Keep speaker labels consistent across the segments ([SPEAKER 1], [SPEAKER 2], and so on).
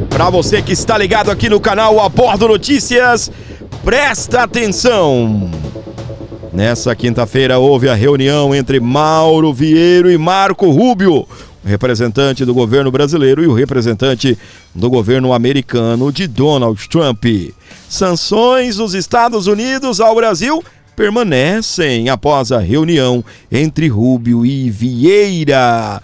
[SPEAKER 1] Para você que está ligado aqui no canal A Bordo Notícias, presta atenção. Nessa quinta-feira houve a reunião entre Mauro Vieira e Marco Rubio, o representante do governo brasileiro e o representante do governo americano de Donald Trump. Sanções dos Estados Unidos ao Brasil permanecem após a reunião entre Rubio e Vieira.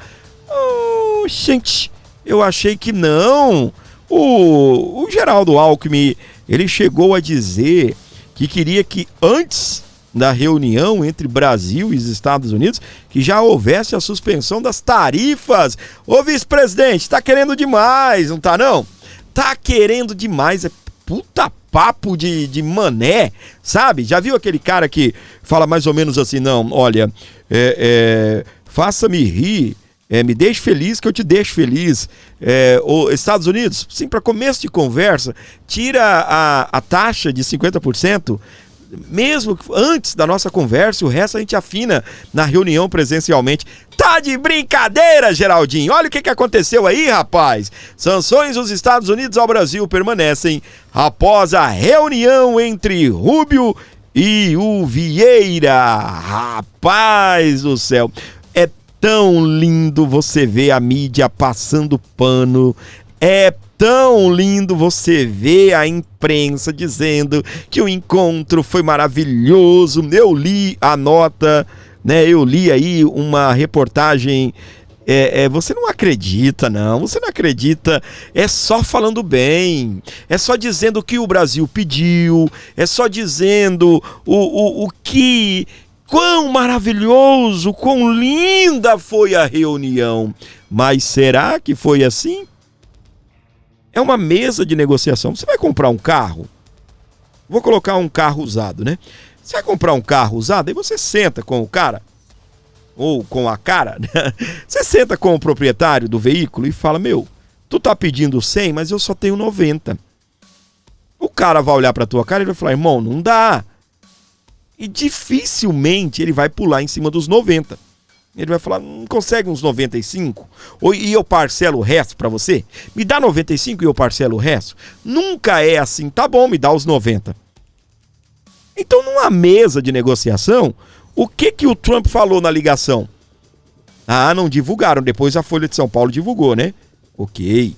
[SPEAKER 1] Oh, gente, eu achei que não. O Geraldo Alckmin, ele chegou a dizer que queria que antes da reunião entre Brasil e os Estados Unidos, que já houvesse a suspensão das tarifas. Ô vice-presidente, tá querendo demais, não tá não? Tá querendo demais, é puta papo de mané, sabe? Já viu aquele cara que fala mais ou menos assim, não, olha, faça-me rir, me deixe feliz que eu te deixo feliz. Os Estados Unidos, sim, para começo de conversa, tira a taxa de 50%, mesmo antes da nossa conversa, o resto a gente afina na reunião presencialmente. Tá de brincadeira, Geraldinho? Olha o que aconteceu aí, rapaz. Sanções dos Estados Unidos ao Brasil permanecem após a reunião entre Rubio e o Vieira. Rapaz do céu, é tão lindo você ver a mídia passando pano. É tão lindo você ver a imprensa dizendo que o encontro foi maravilhoso. Eu li a nota, né? Eu li aí uma reportagem. Você não acredita, não. Você não acredita. É só falando bem. É só dizendo o que o Brasil pediu. É só dizendo o que... Quão maravilhoso, quão linda foi a reunião. Mas será que foi assim? É uma mesa de negociação. Você vai comprar um carro? Vou colocar um carro usado, né? Você vai comprar um carro usado, aí você senta com o cara, ou com a cara, né? Você senta com o proprietário do veículo e fala, meu, tu tá pedindo 100, mas eu só tenho 90. O cara vai olhar pra tua cara e vai falar, irmão, não dá. E dificilmente ele vai pular em cima dos 90. Ele vai falar, não consegue uns 95? E eu parcelo o resto pra você? Me dá 95 e eu parcelo o resto? Nunca é assim, tá bom, me dá os 90. Então, numa mesa de negociação, o que o Trump falou na ligação? Ah, não divulgaram, depois a Folha de São Paulo divulgou, né? Ok.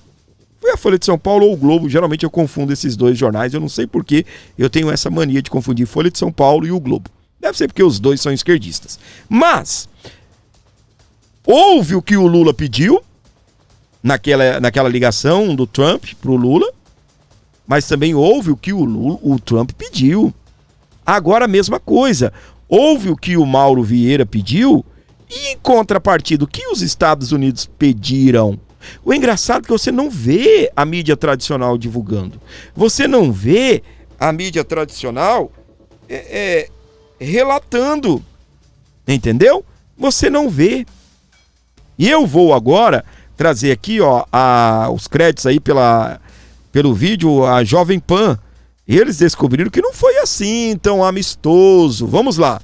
[SPEAKER 1] Foi a Folha de São Paulo ou o Globo, geralmente eu confundo esses dois jornais, eu não sei por que eu tenho essa mania de confundir Folha de São Paulo e o Globo. Deve ser porque os dois são esquerdistas. Mas... houve o que o Lula pediu naquela ligação do Trump pro Lula, mas também houve o que o Trump pediu. Agora a mesma coisa. Houve o que o Mauro Vieira pediu e em contrapartida o que os Estados Unidos pediram. O engraçado é que você não vê a mídia tradicional divulgando. Você não vê a mídia tradicional relatando. Entendeu? Você não vê. E eu vou agora trazer aqui, ó, os créditos aí pelo vídeo, a Jovem Pan. Eles descobriram que não foi assim tão amistoso. Vamos lá.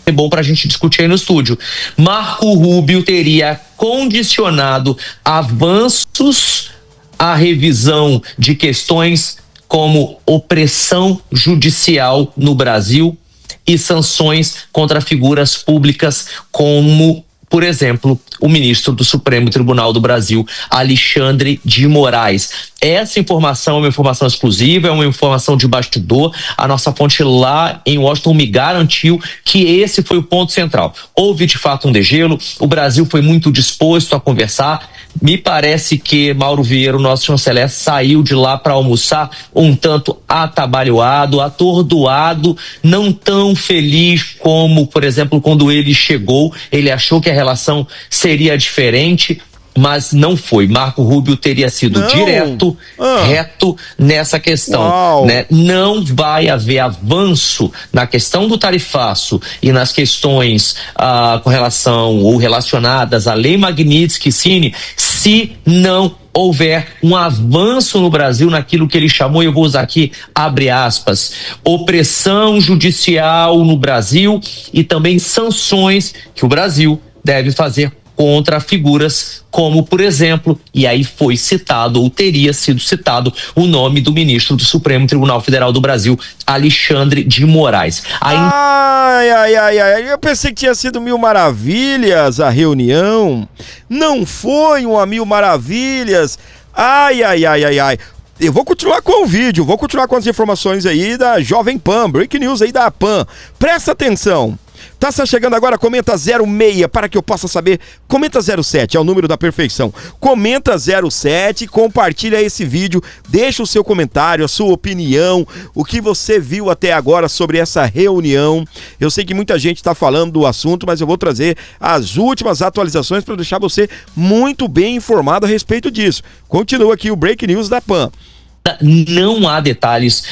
[SPEAKER 2] É bom pra gente discutir aí no estúdio. Marco Rubio teria condicionado avanços à revisão de questões como opressão judicial no Brasil e sanções contra figuras públicas como, por exemplo, o ministro do Supremo Tribunal do Brasil, Alexandre de Moraes. Essa informação é uma informação exclusiva, é uma informação de bastidor. A nossa fonte lá em Washington me garantiu que esse foi o ponto central. Houve de fato um degelo, o Brasil foi muito disposto a conversar. Me parece que Mauro Vieira, o nosso chanceler, saiu de lá para almoçar um tanto atabalhoado, atordoado, não tão feliz como, por exemplo, quando ele chegou. Ele achou que a relação seria diferente, mas não foi. Marco Rubio teria sido direto, reto nessa questão, né? Não vai haver avanço na questão do tarifaço e nas questões com relação ou relacionadas à Lei Magnitsky-Cine, se não houver um avanço no Brasil naquilo que ele chamou, eu vou usar aqui, abre aspas, opressão judicial no Brasil e também sanções que o Brasil deve fazer contra figuras como, por exemplo, e aí foi citado, ou teria sido citado, o nome do ministro do Supremo Tribunal Federal do Brasil, Alexandre de Moraes.
[SPEAKER 1] Eu pensei que tinha sido Mil Maravilhas a reunião. Não foi uma Mil Maravilhas. Eu vou continuar com o vídeo, vou continuar com as informações aí da Jovem Pan, Break News aí da Pan. Presta atenção. Tá chegando agora, comenta 06 para que eu possa saber. Comenta 07, é o número da perfeição. Comenta 07, compartilha esse vídeo, deixa o seu comentário, a sua opinião, o que você viu até agora sobre essa reunião. Eu sei que muita gente está falando do assunto, mas eu vou trazer as últimas atualizações para deixar você muito bem informado a respeito disso. Continua aqui o Break News da Pan.
[SPEAKER 2] Não há detalhes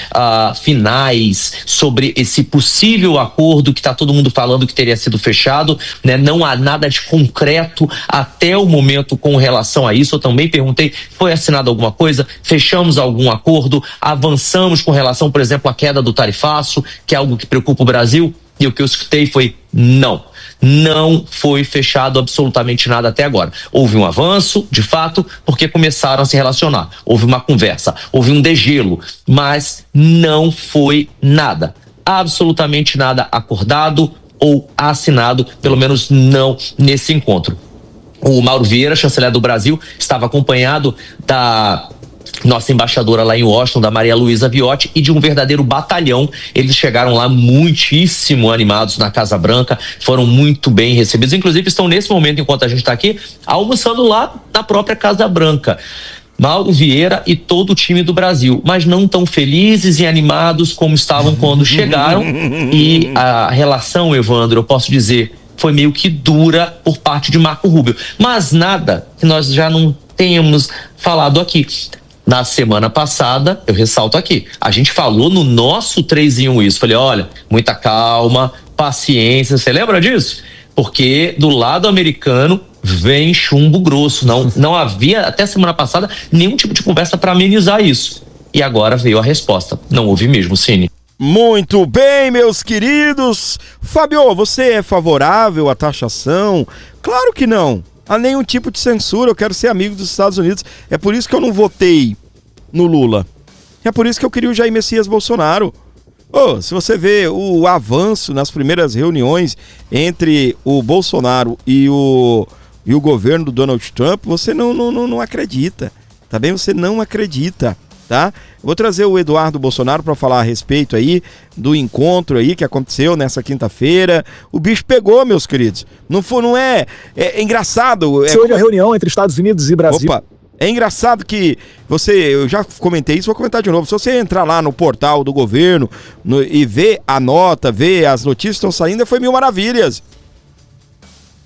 [SPEAKER 2] finais sobre esse possível acordo que está todo mundo falando que teria sido fechado, né? Não há nada de concreto até o momento com relação a isso. Eu também perguntei, foi assinado alguma coisa? Fechamos algum acordo? Avançamos com relação, por exemplo, à queda do tarifaço, que é algo que preocupa o Brasil? E o que eu escutei foi não. Não foi fechado absolutamente nada até agora. Houve um avanço, de fato, porque começaram a se relacionar. Houve uma conversa, houve um degelo, mas não foi nada. Absolutamente nada acordado ou assinado, pelo menos não nesse encontro. O Mauro Vieira, chanceler do Brasil, estava acompanhado da nossa embaixadora lá em Washington, da Maria Luísa Viotti, e de um verdadeiro batalhão. Eles chegaram lá muitíssimo animados na Casa Branca, foram muito bem recebidos, inclusive estão nesse momento, enquanto a gente está aqui, almoçando lá na própria Casa Branca. Mauro Vieira e todo o time do Brasil, mas não tão felizes e animados como estavam quando chegaram. E a relação, Evandro, eu posso dizer, foi meio que dura por parte de Marco Rubio, mas nada que nós já não tenhamos falado aqui. Na semana passada, eu ressalto aqui, a gente falou no nosso 3 em 1 isso. Falei, olha, muita calma, paciência. Você lembra disso? Porque do lado americano vem chumbo grosso. Não havia, até semana passada, nenhum tipo de conversa para amenizar isso. E agora veio a resposta. Não houve mesmo, Cine.
[SPEAKER 1] Muito bem, meus queridos. Fábio, você é favorável à taxação? Claro que não. A nenhum tipo de censura, eu quero ser amigo dos Estados Unidos. É por isso que eu não votei no Lula. É por isso que eu queria o Jair Messias Bolsonaro. Se você vê o avanço nas primeiras reuniões entre o Bolsonaro e o governo do Donald Trump, você não acredita, tá bem? Você não acredita, tá? Eu vou trazer o Eduardo Bolsonaro para falar a respeito aí do encontro aí que aconteceu nessa quinta-feira. O bicho pegou, meus queridos. É engraçado.
[SPEAKER 3] Hoje a reunião entre Estados Unidos e Brasil.
[SPEAKER 1] Opa, é engraçado que eu já comentei isso, vou comentar de novo. Se você entrar lá no portal do governo e ver a nota, ver as notícias que estão saindo, foi Mil Maravilhas.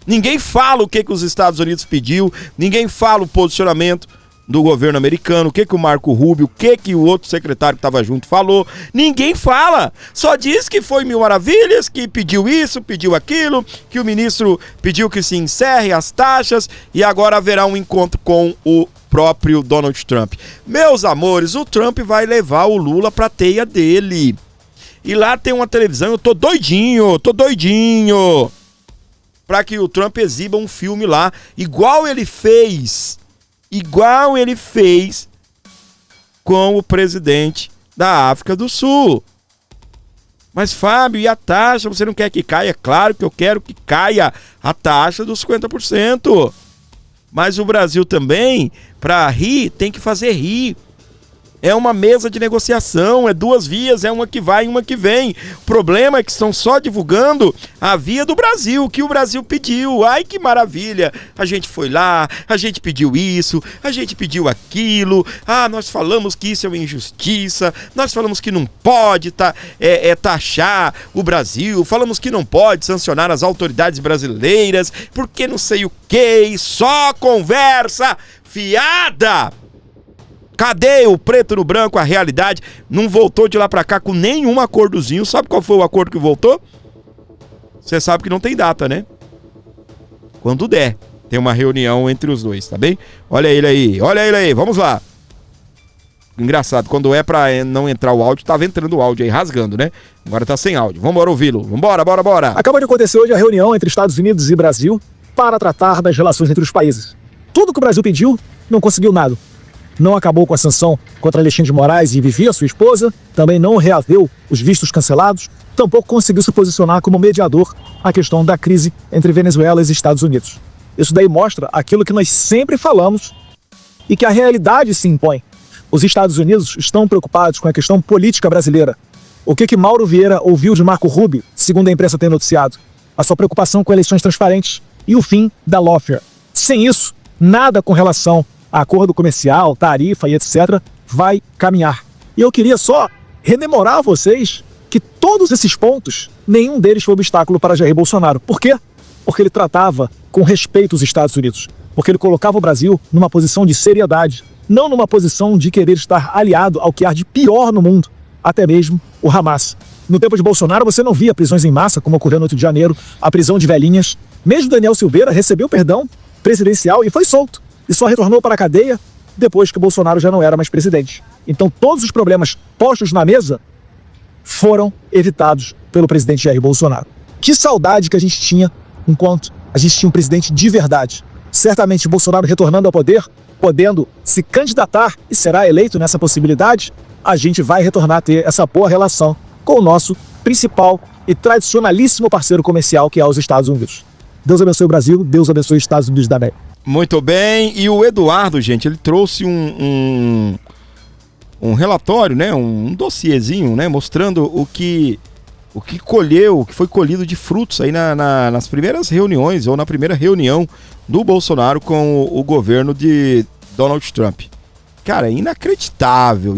[SPEAKER 1] Ninguém fala o que os Estados Unidos pediu, ninguém fala o posicionamento do governo americano, o que o Marco Rubio, o que o outro secretário que estava junto falou. Ninguém fala, só diz que foi Mil Maravilhas, que pediu isso, pediu aquilo, que o ministro pediu que se encerre as taxas e agora haverá um encontro com o próprio Donald Trump. Meus amores, o Trump vai levar o Lula pra teia dele. E lá tem uma televisão, eu tô doidinho pra que o Trump exiba um filme lá, igual ele fez com o presidente da África do Sul. Mas, Fábio, e a taxa? Você não quer que caia? Claro que eu quero que caia a taxa dos 50%. Mas o Brasil também, para rir, tem que fazer rir. É uma mesa de negociação, é duas vias, é uma que vai e uma que vem. O problema é que estão só divulgando a via do Brasil, o que o Brasil pediu. Ai, que maravilha! A gente foi lá, a gente pediu isso, a gente pediu aquilo. Nós falamos que isso é uma injustiça, nós falamos que não pode taxar o Brasil, falamos que não pode sancionar as autoridades brasileiras, porque não sei o que, só conversa fiada! Cadê o preto no branco, a realidade? Não voltou de lá pra cá com nenhum acordozinho. Sabe qual foi o acordo que voltou? Você sabe que não tem data, né? Quando der, tem uma reunião entre os dois, tá bem? Olha ele aí, vamos lá. Engraçado, quando é pra não entrar o áudio, tava entrando o áudio aí, rasgando, né? Agora tá sem áudio. Vambora ouvi-lo, bora.
[SPEAKER 3] Acaba de acontecer hoje a reunião entre Estados Unidos e Brasil. para tratar das relações entre os países. Tudo que o Brasil pediu, não conseguiu nada. Não acabou com a sanção contra Alexandre de Moraes e Vivi, a sua esposa, também não reaveu os vistos cancelados, tampouco conseguiu se posicionar como mediador à questão da crise entre Venezuela e Estados Unidos. Isso daí mostra aquilo que nós sempre falamos e que a realidade se impõe. Os Estados Unidos estão preocupados com a questão política brasileira. O que Mauro Vieira ouviu de Marco Rubio, segundo a imprensa tem noticiado? A sua preocupação com eleições transparentes e o fim da lawfare. Sem isso, nada com relação a acordo comercial, tarifa e etc. vai caminhar. E eu queria só rememorar a vocês que todos esses pontos, nenhum deles foi obstáculo para Jair Bolsonaro. Por quê? Porque ele tratava com respeito os Estados Unidos. Porque ele colocava o Brasil numa posição de seriedade, não numa posição de querer estar aliado ao que há de pior no mundo, até mesmo o Hamas. No tempo de Bolsonaro, você não via prisões em massa, como ocorreu no 8 de janeiro, a prisão de velhinhas. Mesmo Daniel Silveira recebeu perdão presidencial e foi solto. E só retornou para a cadeia depois que Bolsonaro já não era mais presidente. Então todos os problemas postos na mesa foram evitados pelo presidente Jair Bolsonaro. Que saudade que a gente tinha enquanto a gente tinha um presidente de verdade. Certamente Bolsonaro retornando ao poder, podendo se candidatar e será eleito nessa possibilidade, a gente vai retornar a ter essa boa relação com o nosso principal e tradicionalíssimo parceiro comercial, que é os Estados Unidos. Deus abençoe o Brasil, Deus abençoe os Estados Unidos da América.
[SPEAKER 1] Muito bem, e o Eduardo, gente, ele trouxe um relatório, né, um dossiezinho, né, mostrando o que colheu, o que foi colhido de frutos aí nas primeiras reuniões, ou na primeira reunião do Bolsonaro com o governo de Donald Trump. Cara, inacreditável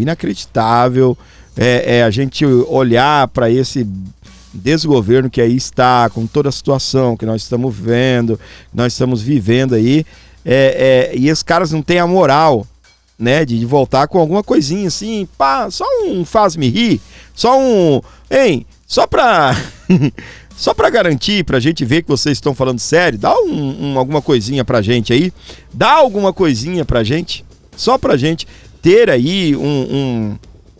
[SPEAKER 1] a gente olhar para esse desgoverno que aí está, com toda a situação que nós estamos vendo, nós estamos vivendo aí, e esses caras não têm a moral, né, de voltar com alguma coisinha assim, pá, só um faz-me rir, só pra garantir, pra gente ver que vocês estão falando sério, dá alguma coisinha pra gente aí, só pra gente ter aí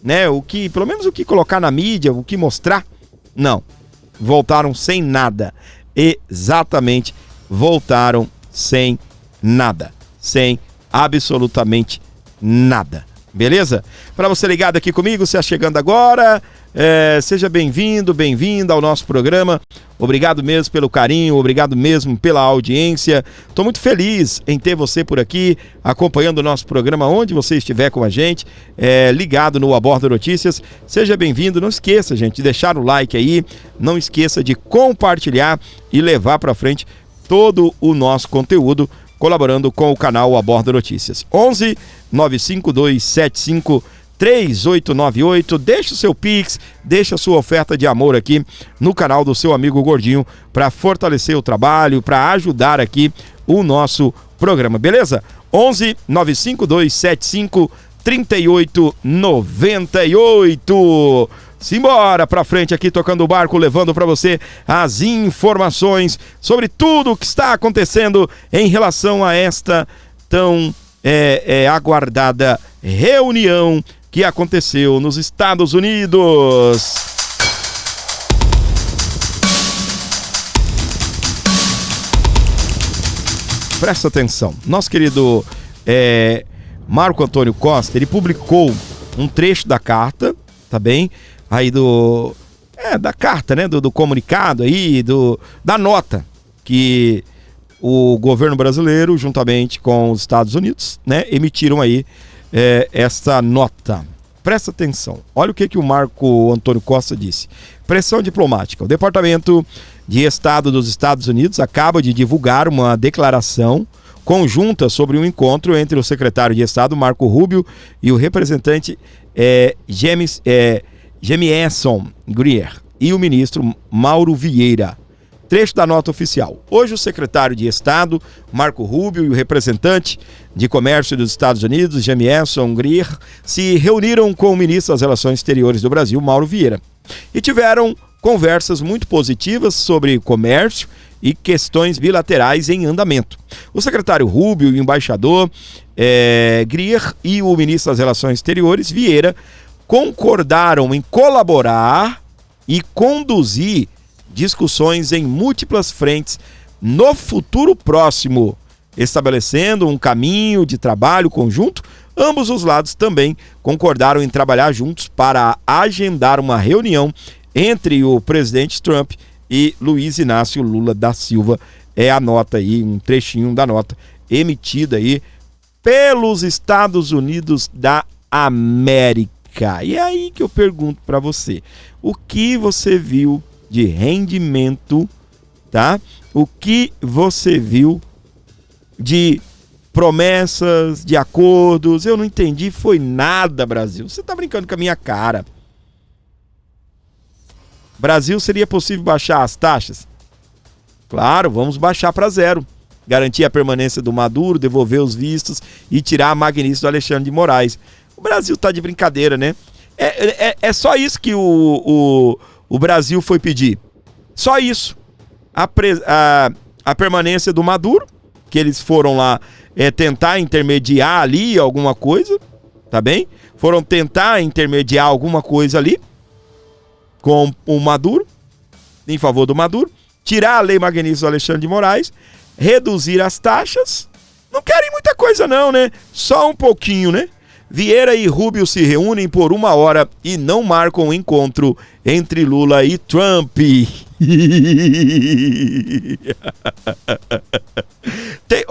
[SPEAKER 1] né, pelo menos o que colocar na mídia, o que mostrar. Não, voltaram sem nada, exatamente, voltaram sem nada, sem absolutamente nada, beleza? Para você ligado aqui comigo, você chegando agora, seja bem-vindo, bem-vinda ao nosso programa. Obrigado mesmo pelo carinho, obrigado mesmo pela audiência. Estou muito feliz em ter você por aqui, acompanhando o nosso programa, onde você estiver com a gente, ligado no Aborda Notícias. Seja bem-vindo, não esqueça, gente, de deixar o like aí, não esqueça de compartilhar e levar para frente todo o nosso conteúdo, colaborando com o canal Aborda Notícias. 11 95275 3898, deixa o seu Pix, deixa a sua oferta de amor aqui no canal do seu amigo Gordinho para fortalecer o trabalho, para ajudar aqui o nosso programa, beleza? 11 95275 3898. Simbora pra frente aqui, tocando o barco, levando para você as informações sobre tudo o que está acontecendo em relação a esta tão aguardada reunião que aconteceu nos Estados Unidos. Presta atenção, nosso querido Marco Antônio Costa, ele publicou um trecho da carta, tá bem? Aí da carta, né? Do comunicado aí, da nota que o governo brasileiro, juntamente com os Estados Unidos, né, emitiram aí essa nota. Presta atenção, olha o que o Marco Antônio Costa disse. Pressão diplomática. O Departamento de Estado dos Estados Unidos acaba de divulgar uma declaração conjunta sobre um encontro entre o secretário de Estado Marco Rubio e o representante Jamieson Greer e o ministro Mauro Vieira. Trecho da nota oficial. Hoje o secretário de Estado, Marco Rubio, e o representante de Comércio dos Estados Unidos, Jamieson Greer, se reuniram com o ministro das Relações Exteriores do Brasil, Mauro Vieira, e tiveram conversas muito positivas sobre comércio e questões bilaterais em andamento. O secretário Rubio e o embaixador Greer e o ministro das Relações Exteriores, Vieira, concordaram em colaborar e conduzir discussões em múltiplas frentes no futuro próximo, estabelecendo um caminho de trabalho conjunto. Ambos os lados também concordaram em trabalhar juntos para agendar uma reunião entre o presidente Trump e Luiz Inácio Lula da Silva. É a nota aí, um trechinho da nota emitida aí pelos Estados Unidos da América. E é aí que eu pergunto para você, o que você viu de rendimento, tá? O que você viu de promessas, de acordos? Eu não entendi, foi nada, Brasil. Você tá brincando com a minha cara. Brasil, seria possível baixar as taxas? Claro, vamos baixar para zero. Garantir a permanência do Maduro, devolver os vistos e tirar a magnífica do Alexandre de Moraes. O Brasil tá de brincadeira, né? É só isso que o Brasil foi pedir. Só isso. A permanência do Maduro, que eles foram lá tentar intermediar ali alguma coisa, tá bem? Foram tentar intermediar alguma coisa ali com o Maduro, em favor do Maduro, tirar a lei magnífica do Alexandre de Moraes, reduzir as taxas. Não querem muita coisa não, né? Só um pouquinho, né? Vieira e Rubio se reúnem por 1 hora e não marcam um encontro entre Lula e Trump.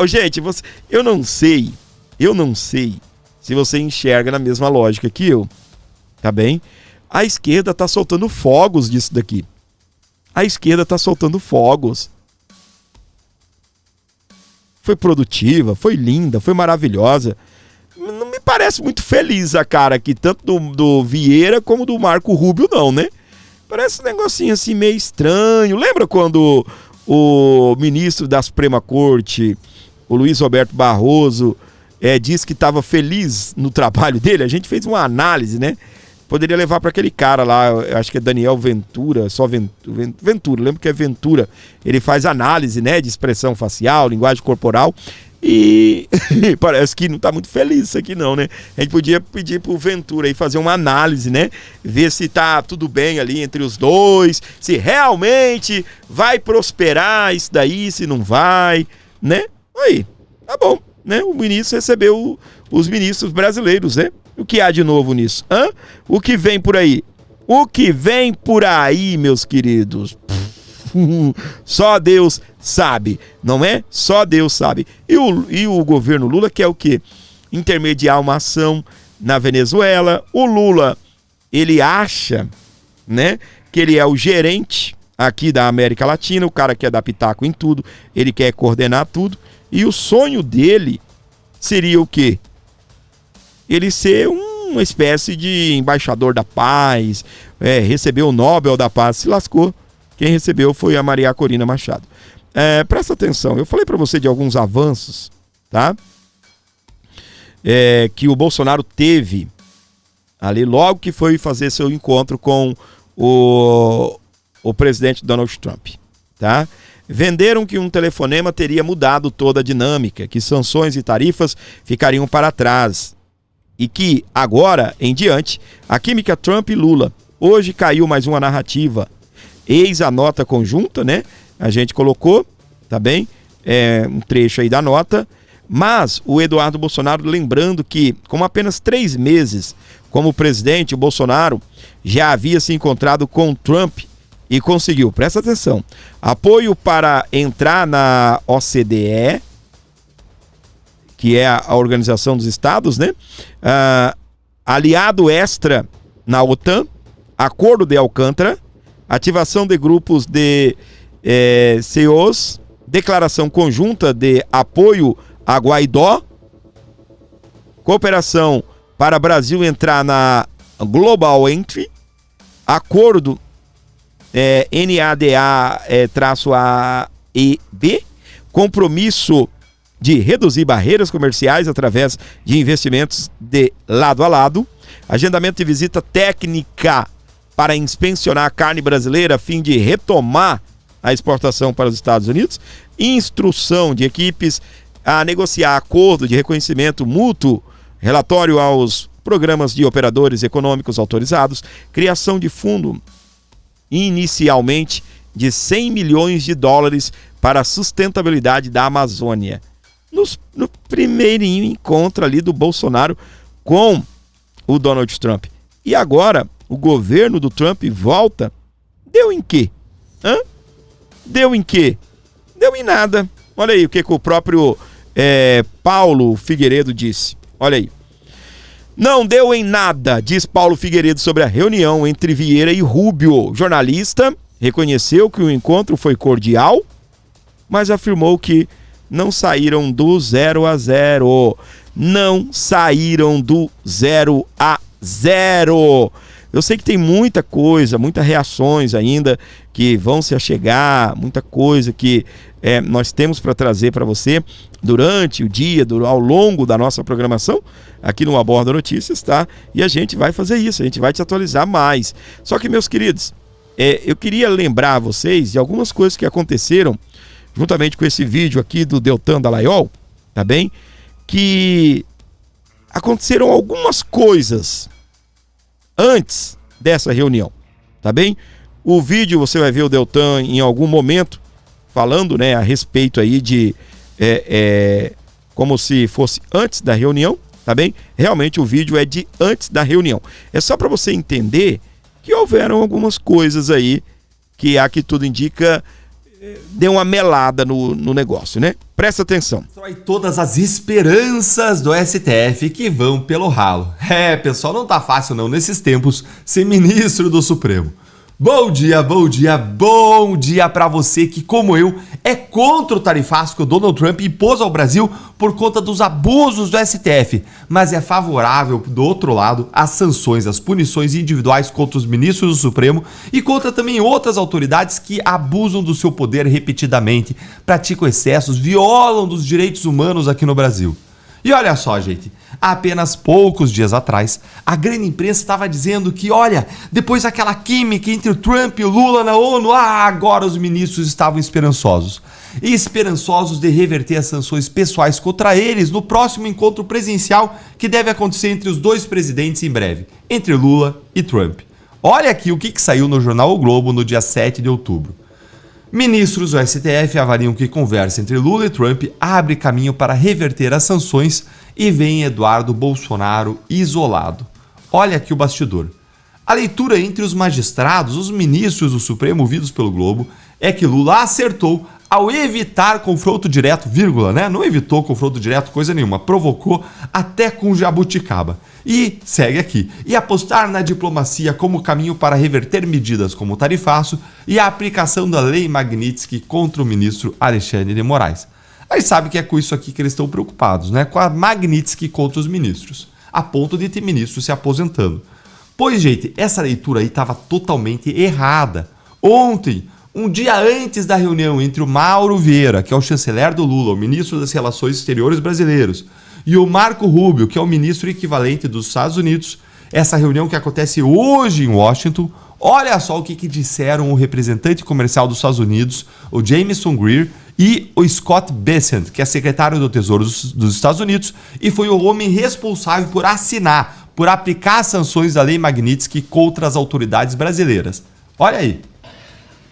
[SPEAKER 1] Gente, eu não sei se você enxerga na mesma lógica que eu, tá bem? A esquerda tá soltando fogos disso daqui. A esquerda tá soltando fogos. Foi produtiva, foi linda, foi maravilhosa. Não me parece muito feliz a cara aqui, tanto do Vieira como do Marco Rubio, não, né? Parece um negocinho assim meio estranho. Lembra quando o ministro da Suprema Corte, o Luiz Roberto Barroso, disse que estava feliz no trabalho dele? A gente fez uma análise, né? Poderia levar para aquele cara lá, acho que é Daniel Ventura, Ventura, lembro que é Ventura. Ele faz análise, né, de expressão facial, linguagem corporal. E parece que não tá muito feliz isso aqui não, né? A gente podia pedir pro Ventura aí fazer uma análise, né? Ver se tá tudo bem ali entre os dois, se realmente vai prosperar isso daí, se não vai, né? Aí, tá bom, né? O ministro recebeu os ministros brasileiros, né? O que há de novo nisso? O que vem por aí? O que vem por aí, meus queridos? Só Deus sabe, não é? Só Deus sabe. E o governo Lula quer o quê? Intermediar uma ação na Venezuela. O Lula, ele acha, né, que ele é o gerente aqui da América Latina, o cara quer dar pitaco em tudo, ele quer coordenar tudo. E o sonho dele seria o quê? Ele ser uma espécie de embaixador da paz, receber o Nobel da Paz, se lascou. Quem recebeu foi a Maria Corina Machado. Presta atenção, eu falei para você de alguns avanços, tá? Que o Bolsonaro teve ali logo que foi fazer seu encontro com o presidente Donald Trump, tá? Venderam que um telefonema teria mudado toda a dinâmica, que sanções e tarifas ficariam para trás e que agora em diante a química Trump e Lula. Hoje caiu mais uma narrativa. Eis a nota conjunta, né? A gente colocou, tá bem? Um trecho aí da nota. Mas o Eduardo Bolsonaro lembrando que, com apenas 3 meses como presidente, o Bolsonaro já havia se encontrado com Trump e conseguiu, presta atenção, apoio para entrar na OCDE, que é a Organização dos Estados, né? Aliado extra na OTAN, acordo de Alcântara, ativação de grupos de CEOs, declaração conjunta de apoio a Guaidó, cooperação para Brasil entrar na Global Entry, acordo NADA-AEB, compromisso de reduzir barreiras comerciais através de investimentos de lado a lado, agendamento de visita técnica para inspecionar a carne brasileira a fim de retomar a exportação para os Estados Unidos, instrução de equipes a negociar acordo de reconhecimento mútuo, relatório aos programas de operadores econômicos autorizados, criação de fundo inicialmente de $100 milhões para a sustentabilidade da Amazônia. No primeirinho encontro ali do Bolsonaro com o Donald Trump. E agora, o governo do Trump volta. Deu em quê? Deu em quê? Deu em nada. Olha aí o que o próprio Paulo Figueiredo disse. Olha aí. Não deu em nada, diz Paulo Figueiredo sobre a reunião entre Vieira e Rubio. O jornalista reconheceu que o encontro foi cordial, mas afirmou que não saíram do 0-0. Não saíram do 0-0. Eu sei que tem muita coisa, muitas reações ainda que vão se achegar, muita coisa que nós temos para trazer para você durante o dia, ao longo da nossa programação, aqui no Aborda Notícias, tá? E a gente vai fazer isso, a gente vai te atualizar mais. Só que, meus queridos, eu queria lembrar vocês de algumas coisas que aconteceram, juntamente com esse vídeo aqui do Deltan Dallagnol, tá bem? Que aconteceram algumas coisas antes dessa reunião, tá bem? O vídeo você vai ver o Deltan em algum momento falando, né, a respeito aí de como se fosse antes da reunião, tá bem? Realmente o vídeo é de antes da reunião. É só para você entender que houveram algumas coisas aí que a que tudo indica deu uma melada no negócio, né? Presta atenção.
[SPEAKER 4] Destrói todas as esperanças do STF que vão pelo ralo. Pessoal, não tá fácil não nesses tempos ser ministro do Supremo. Bom dia, bom dia, bom dia para você que, como eu, é contra o tarifaço que o Donald Trump impôs ao Brasil por conta dos abusos do STF, mas é favorável, do outro lado, às sanções, às punições individuais contra os ministros do Supremo e contra também outras autoridades que abusam do seu poder repetidamente, praticam excessos, violam dos direitos humanos aqui no Brasil. E olha só, gente, há apenas poucos dias atrás, a grande imprensa estava dizendo que, olha, depois daquela química entre o Trump e o Lula na ONU, agora os ministros estavam esperançosos. E esperançosos de reverter as sanções pessoais contra eles no próximo encontro presencial que deve acontecer entre os dois presidentes em breve, entre Lula e Trump. Olha aqui o que saiu no jornal O Globo no dia 7 de outubro. Ministros do STF avaliam que conversa entre Lula e Trump abre caminho para reverter as sanções e vem Eduardo Bolsonaro isolado. Olha aqui o bastidor. A leitura entre os magistrados, os ministros do Supremo ouvidos pelo Globo, é que Lula acertou ao evitar confronto direto, vírgula, né? Não evitou confronto direto, coisa nenhuma, provocou até com jabuticaba. E segue aqui, e apostar na diplomacia como caminho para reverter medidas como o tarifaço e a aplicação da lei Magnitsky contra o ministro Alexandre de Moraes. Aí sabe que é com isso aqui que eles estão preocupados, né? Com a Magnitsky contra os ministros, a ponto de ter ministro se aposentando. Pois, gente, essa leitura aí estava totalmente errada. Ontem, um dia antes da reunião entre o Mauro Vieira, que é o chanceler do Lula, o ministro das Relações Exteriores brasileiros, e o Marco Rubio, que é o ministro equivalente dos Estados Unidos, essa reunião que acontece hoje em Washington, olha só o que disseram o representante comercial dos Estados Unidos, o Jamieson Greer, e o Scott Bessent, que é secretário do Tesouro dos Estados Unidos e foi o homem responsável por assinar, por aplicar as sanções da lei Magnitsky contra as autoridades brasileiras. Olha aí.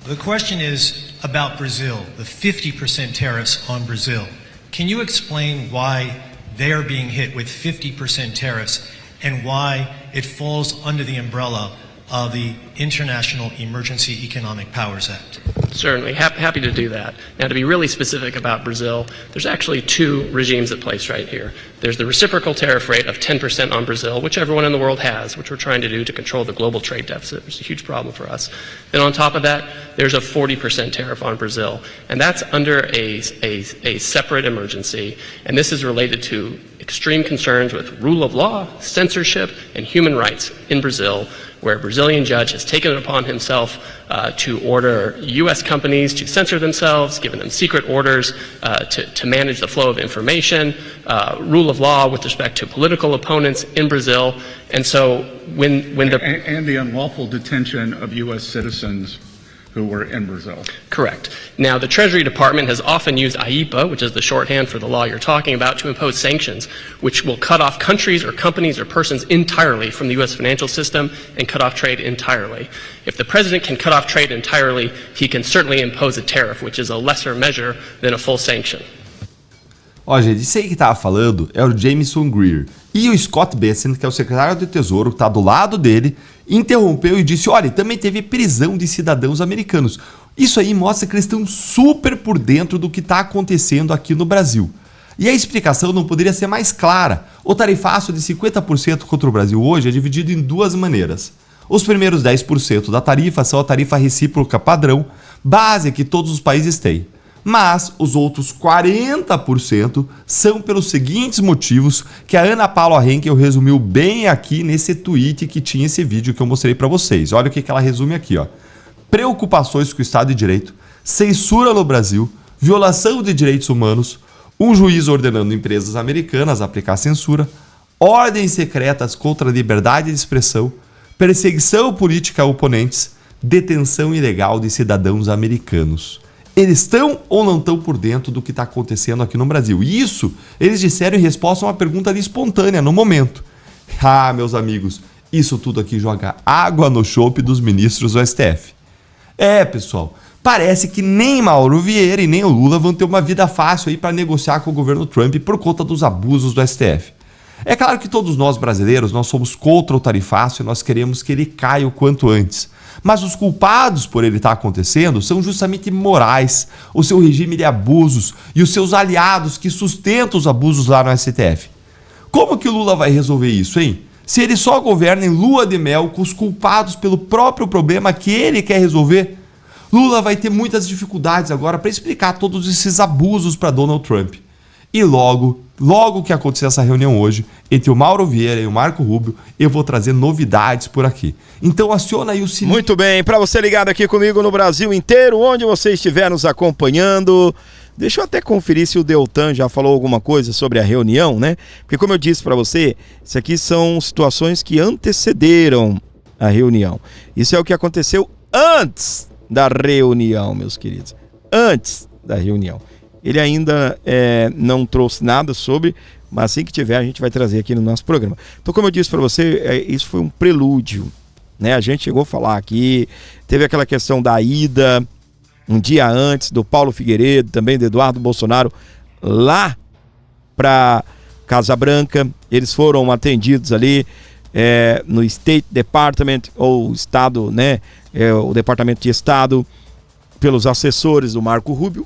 [SPEAKER 5] The question is about Brazil, the 50% tariffs on Brazil. Can you explain why they are being hit with 50% tariffs and why it falls under the umbrella of the International Emergency Economic Powers Act?
[SPEAKER 6] Certainly, happy to do that. Now, to be really specific about Brazil, there's actually two regimes at place right here. There's the reciprocal tariff rate of 10% on Brazil, which everyone in the world has, which we're trying to do to control the global trade deficit, which is a huge problem for us. Then on top of that, there's a 40% tariff on Brazil, and that's under a separate emergency, and this is related to extreme concerns with rule of law, censorship, and human rights in Brazil, where a Brazilian judge has taken it upon himself to order U.S. companies to censor themselves, given them secret orders to manage the flow of information, rule of law with respect to political opponents in Brazil. And so when the...
[SPEAKER 7] And the unlawful detention of U.S. citizens who were in Brazil.
[SPEAKER 6] Correct. Now, the Treasury Department has often used IEEPA, which is the shorthand for the law you're talking about, to impose sanctions, which will cut off countries or companies or persons entirely from the U.S. financial system and cut off trade entirely. If the president can cut off trade entirely, he can certainly impose a tariff, which is a lesser measure than a full sanction.
[SPEAKER 4] Ó, gente, isso aí que tava falando é o Jameson Greer. E o Scott Bessent, que é o secretário do Tesouro, que tá do lado dele, interrompeu e disse, olha, também teve prisão de cidadãos americanos. Isso aí mostra que eles estão super por dentro do que está acontecendo aqui no Brasil. E a explicação não poderia ser mais clara. O tarifaço de 50% contra o Brasil hoje é dividido em duas maneiras. Os primeiros 10% da tarifa são a tarifa recíproca padrão, base que todos os países têm. Mas os outros 40% são pelos seguintes motivos que a Ana Paula Henkel resumiu bem aqui nesse tweet que tinha esse vídeo que eu mostrei para vocês. Olha o que ela resume aqui, ó. Preocupações com o Estado de Direito, censura no Brasil, violação de direitos humanos, um juiz ordenando empresas americanas a aplicar censura, ordens secretas contra a liberdade de expressão, perseguição política a oponentes, detenção ilegal de cidadãos americanos. Eles estão ou não estão por dentro do que está acontecendo aqui no Brasil? E isso eles disseram em resposta a uma pergunta ali espontânea, no momento. Ah, meus amigos, isso tudo aqui joga água no chope dos ministros do STF. É, pessoal, parece que nem Mauro Vieira e nem o Lula vão ter uma vida fácil aí para negociar com o governo Trump por conta dos abusos do STF. É claro que todos nós brasileiros, nós somos contra o tarifaço e nós queremos que ele caia o quanto antes. Mas os culpados por ele estar acontecendo são justamente Moraes, o seu regime de abusos e os seus aliados que sustentam os abusos lá no STF. Como que o Lula vai resolver isso, hein? Se ele só governa em lua de mel com os culpados pelo próprio problema que ele quer resolver, Lula vai ter muitas dificuldades agora para explicar todos esses abusos para Donald Trump. E logo que acontecer essa reunião hoje, entre o Mauro Vieira e o Marco Rubio, eu vou trazer novidades por aqui. Então aciona aí o sininho.
[SPEAKER 1] Muito bem, para você ligado aqui comigo no Brasil inteiro, onde você estiver nos acompanhando, deixa eu até conferir se o Deltan já falou alguma coisa sobre a reunião, né? Porque como eu disse para você, isso aqui são situações que antecederam a reunião. Isso é o que aconteceu antes da reunião, meus queridos. Antes da reunião. Ele ainda não trouxe nada sobre, mas assim que tiver a gente vai trazer aqui no nosso programa. Então, como eu disse para você, isso foi um prelúdio, né? A gente chegou a falar aqui, teve aquela questão da ida um dia antes do Paulo Figueiredo, também do Eduardo Bolsonaro, lá para Casa Branca. Eles foram atendidos ali no State Department, ou Estado, né? O Departamento de Estado, pelos assessores do Marco Rubio,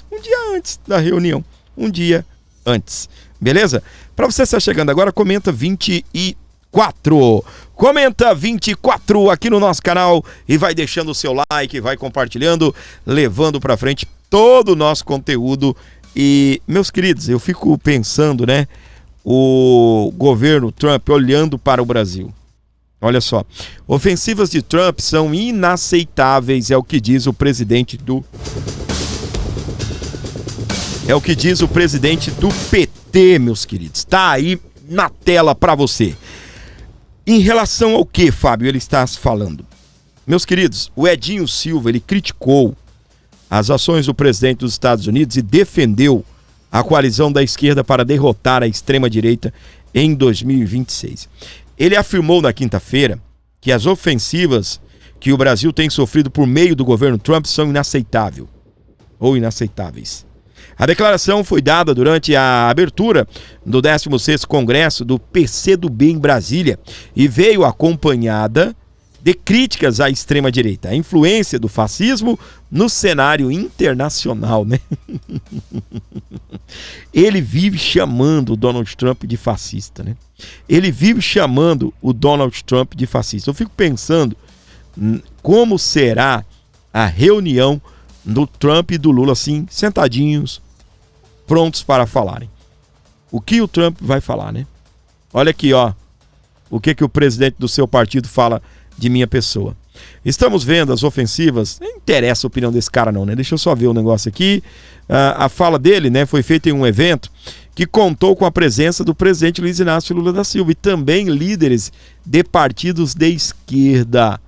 [SPEAKER 1] um dia antes da reunião. Um dia antes. Beleza? Para você estar chegando agora, comenta 24. Comenta 24 aqui no nosso canal e vai deixando o seu like, vai compartilhando, levando para frente todo o nosso conteúdo. E, meus queridos, eu fico pensando, né? O governo Trump olhando para o Brasil. Olha só, ofensivas de Trump são inaceitáveis, é o que diz o presidente do PT, meus queridos. Tá aí na tela para você. Em relação ao que, Fábio, ele está falando? Meus queridos, o Edinho Silva, ele criticou as ações do presidente dos Estados Unidos e defendeu a coalizão da esquerda para derrotar a extrema-direita em 2026. Ele afirmou na quinta-feira que as ofensivas que o Brasil tem sofrido por meio do governo Trump são inaceitáveis. A declaração foi dada durante a abertura do 16º Congresso do PCdoB em Brasília e veio acompanhada de críticas à extrema-direita, a influência do fascismo no cenário internacional, né? Ele vive chamando o Donald Trump de fascista, né? Ele vive chamando o Donald Trump de fascista. Eu fico pensando como será a reunião do Trump e do Lula, assim, sentadinhos, prontos para falarem. O que o Trump vai falar, né? Olha aqui, ó, o que o presidente do seu partido fala de minha pessoa. Estamos vendo as ofensivas, não interessa a opinião desse cara não, né? Deixa eu só ver o negócio aqui. A fala dele, né, foi feita em um evento que contou com a presença do presidente Luiz Inácio Lula da Silva e também líderes de partidos de esquerda.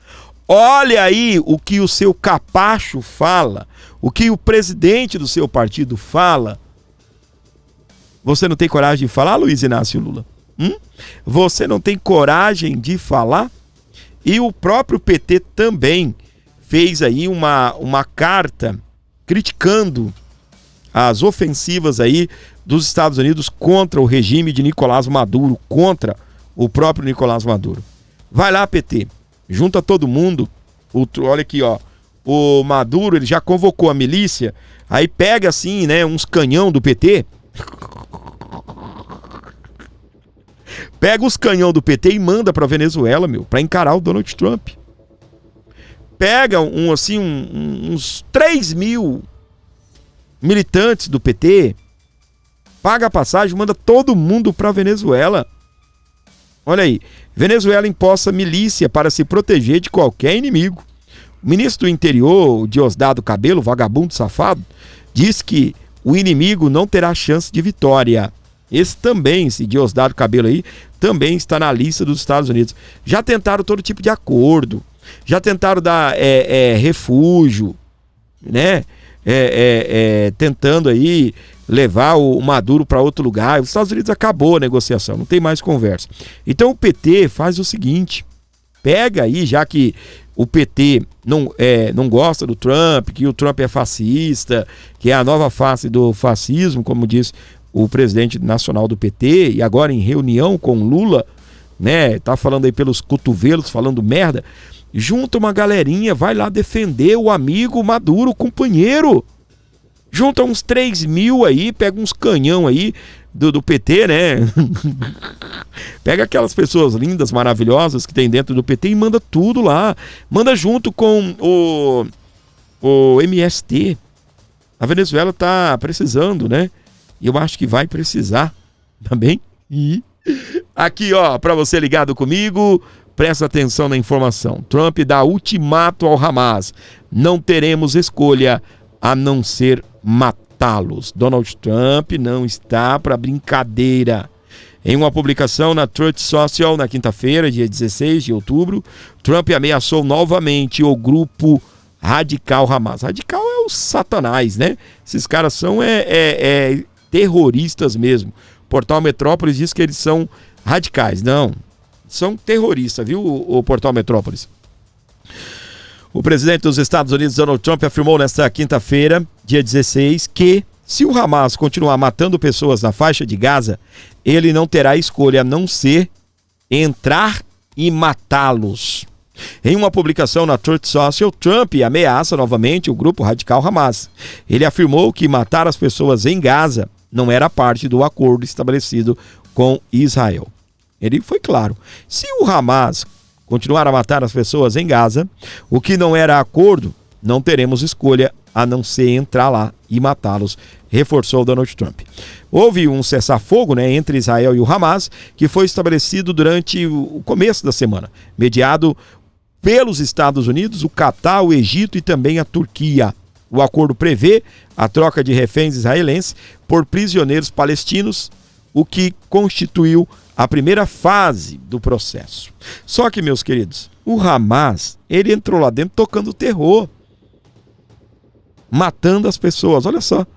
[SPEAKER 1] Olha aí o que o seu capacho fala, o que o presidente do seu partido fala. Você não tem coragem de falar, Luiz Inácio Lula? Você não tem coragem de falar? E o próprio PT também fez aí uma carta criticando as ofensivas aí dos Estados Unidos contra o regime de Nicolás Maduro, contra o próprio Nicolás Maduro. Vai lá, PT, junta todo mundo. Olha aqui, ó, o Maduro, ele já convocou a milícia, aí pega assim, né, uns canhão do PT, pega os canhão do PT e manda pra Venezuela, pra encarar o Donald Trump. Pega uns 3 mil militantes do PT, paga a passagem, manda todo mundo pra Venezuela. Olha aí, Venezuela imposta milícia para se proteger de qualquer inimigo. O ministro do Interior, Diosdado Cabello, vagabundo safado, diz que o inimigo não terá chance de vitória. Esse Diosdado Cabello aí, também está na lista dos Estados Unidos. Já tentaram todo tipo de acordo, já tentaram dar refúgio, né? Tentando aí levar o Maduro para outro lugar. Os Estados Unidos acabou a negociação, não tem mais conversa. Então o PT faz o seguinte, pega aí, já que o PT não gosta do Trump, que o Trump é fascista, que é a nova face do fascismo, como diz o presidente nacional do PT, e agora em reunião com Lula, né, tá falando aí pelos cotovelos, falando merda, junta uma galerinha, vai lá defender o amigo Maduro, o companheiro. Junta uns 3 mil aí, pega uns canhão aí do PT, né? Pega aquelas pessoas lindas, maravilhosas que tem dentro do PT e manda tudo lá. Manda junto com o MST. A Venezuela tá precisando, né? E eu acho que vai precisar também. E aqui, ó, para você ligado comigo, presta atenção na informação. Trump dá ultimato ao Hamas. Não teremos escolha a não ser matá-los. Donald Trump não está para brincadeira. Em uma publicação na Truth Social na quinta-feira, dia 16 de outubro, Trump ameaçou novamente o grupo radical Hamas. Radical é o Satanás, né? Esses caras são terroristas mesmo. O Portal Metrópolis diz que eles são radicais. Não, são terroristas, viu, o Portal Metrópolis? O presidente dos Estados Unidos, Donald Trump, afirmou nesta quinta-feira, dia 16, que se o Hamas continuar matando pessoas na faixa de Gaza, ele não terá escolha a não ser entrar e matá-los. Em uma publicação na Truth Social, Trump ameaça novamente o grupo radical Hamas. Ele afirmou que matar as pessoas em Gaza não era parte do acordo estabelecido com Israel. Ele foi claro. Se o Hamas continuar a matar as pessoas em Gaza, o que não era acordo, não teremos escolha a não ser entrar lá e matá-los, reforçou Donald Trump. Houve um cessar-fogo, né, entre Israel e o Hamas, que foi estabelecido durante o começo da semana, mediado pelos Estados Unidos, o Catar, o Egito e também a Turquia. O acordo prevê a troca de reféns israelenses por prisioneiros palestinos, o que constituiu a primeira fase do processo. Só que, meus queridos, o Hamas, ele entrou lá dentro tocando terror, matando as pessoas. Olha só,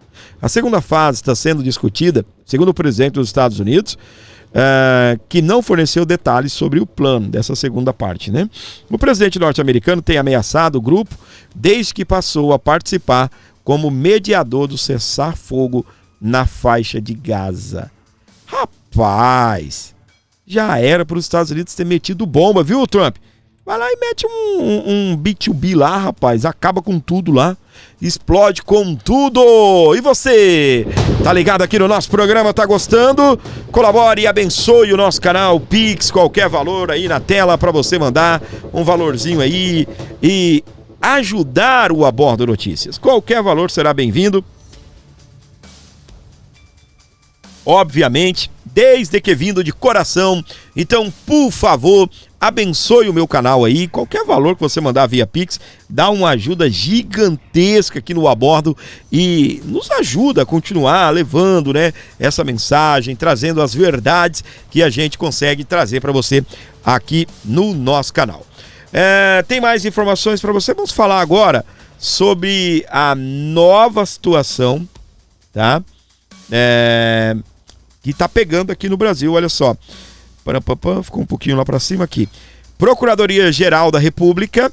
[SPEAKER 1] a segunda fase está sendo discutida, segundo o presidente dos Estados Unidos, que não forneceu detalhes sobre o plano dessa segunda parte, né? O presidente norte-americano tem ameaçado o grupo desde que passou a participar como mediador do cessar-fogo na faixa de Gaza. Rapaz, já era para os Estados Unidos ter metido bomba, viu, Trump? Vai lá e mete um B2B lá, rapaz, acaba com tudo lá, explode com tudo. E você, tá ligado aqui no nosso programa, tá gostando? Colabore e abençoe o nosso canal, Pix, qualquer valor aí na tela para você mandar um valorzinho aí e ajudar o Abordo Notícias. Qualquer valor será bem-vindo. Obviamente, desde que vindo de coração. Então, por favor, abençoe o meu canal aí. Qualquer valor que você mandar via Pix, dá uma ajuda gigantesca aqui no Abordo e nos ajuda a continuar levando, né, essa mensagem, trazendo as verdades que a gente consegue trazer para você aqui no nosso canal. Tem mais informações para você. Vamos falar agora sobre a nova situação, tá? Que tá pegando aqui no Brasil, olha só. Ficou um pouquinho lá para cima aqui. Procuradoria-Geral da República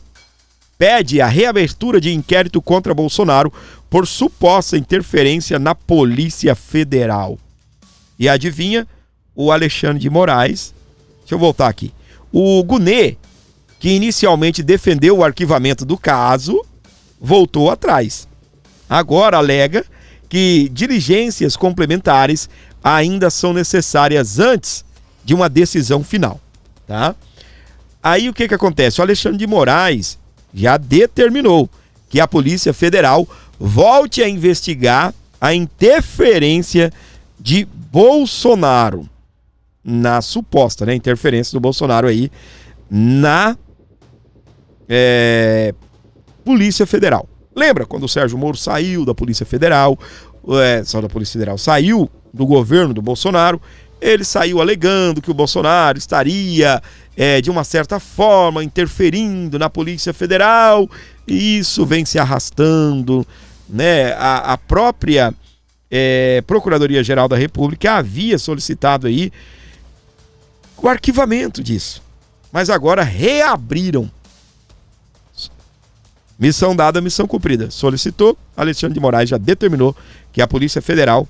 [SPEAKER 1] pede a reabertura de inquérito contra Bolsonaro por suposta interferência na Polícia Federal. E adivinha? O Alexandre de Moraes, deixa eu voltar aqui. O Gunê, que inicialmente defendeu o arquivamento do caso, voltou atrás. Agora alega que diligências complementares ainda são necessárias antes de uma decisão final, tá? Aí o que acontece? O Alexandre de Moraes já determinou que a Polícia Federal volte a investigar a interferência de Bolsonaro, na suposta, né, interferência do Bolsonaro aí na Polícia Federal. Lembra quando o Sérgio Moro saiu da Polícia Federal, saiu do governo do Bolsonaro, ele saiu alegando que o Bolsonaro estaria, de uma certa forma, interferindo na Polícia Federal, e isso vem se arrastando, né? A própria Procuradoria-Geral da República havia solicitado aí o arquivamento disso, mas agora reabriram. Missão dada, missão cumprida. Solicitou, Alexandre de Moraes já determinou que a Polícia Federal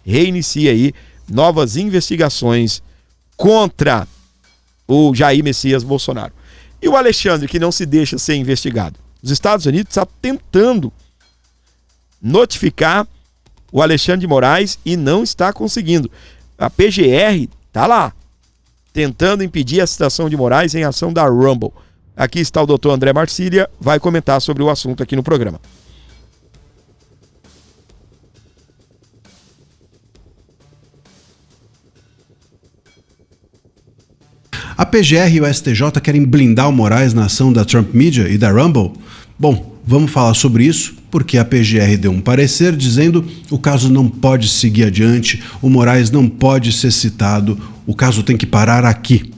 [SPEAKER 1] reinicie aí novas investigações contra o Jair Messias Bolsonaro. E o Alexandre, que não se deixa ser investigado. Os Estados Unidos estão tentando notificar o Alexandre de Moraes e não está conseguindo. A PGR está lá, tentando impedir a citação de Moraes em ação da Rumble. Aqui está o doutor André Marcília, vai comentar sobre o assunto aqui no programa.
[SPEAKER 7] A PGR e o STJ querem blindar o Moraes na ação da Trump Media e da Rumble? Bom, vamos falar sobre isso, porque a PGR deu um parecer dizendo que o caso não pode seguir adiante, o Moraes não pode ser citado, o caso tem que parar aqui.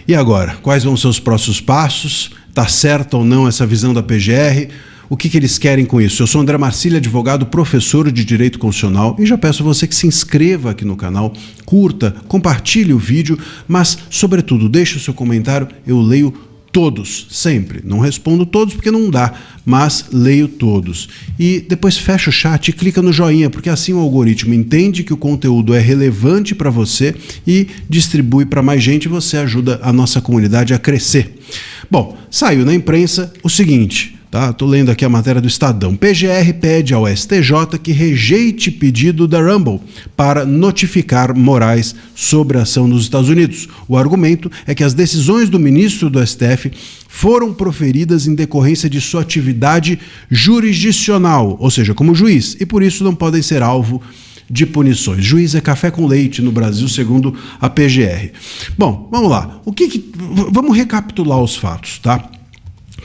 [SPEAKER 7] E agora, quais vão ser os próximos passos? Está certa ou não essa visão da PGR? O que eles querem com isso? Eu sou André Marcília, advogado, professor de Direito Constitucional, e já peço a você que se inscreva aqui no canal, curta, compartilhe o vídeo, mas, sobretudo, deixe o seu comentário, eu leio todos, sempre. Não respondo todos porque não dá, mas leio todos. E depois fecha o chat e clica no joinha, porque assim o algoritmo entende que o conteúdo é relevante para você e distribui para mais gente e você ajuda a nossa comunidade a crescer. Bom, saiu na imprensa o seguinte... Estou lendo aqui a matéria do Estadão. PGR pede ao STJ que rejeite pedido da Rumble para notificar Moraes sobre a ação nos Estados Unidos. O argumento é que as decisões do ministro do STF foram proferidas em decorrência de sua atividade jurisdicional, ou seja, como juiz, e por isso não podem ser alvo de punições. Juiz é café com leite no Brasil, segundo a PGR. Bom, vamos lá. Vamos recapitular os fatos, tá?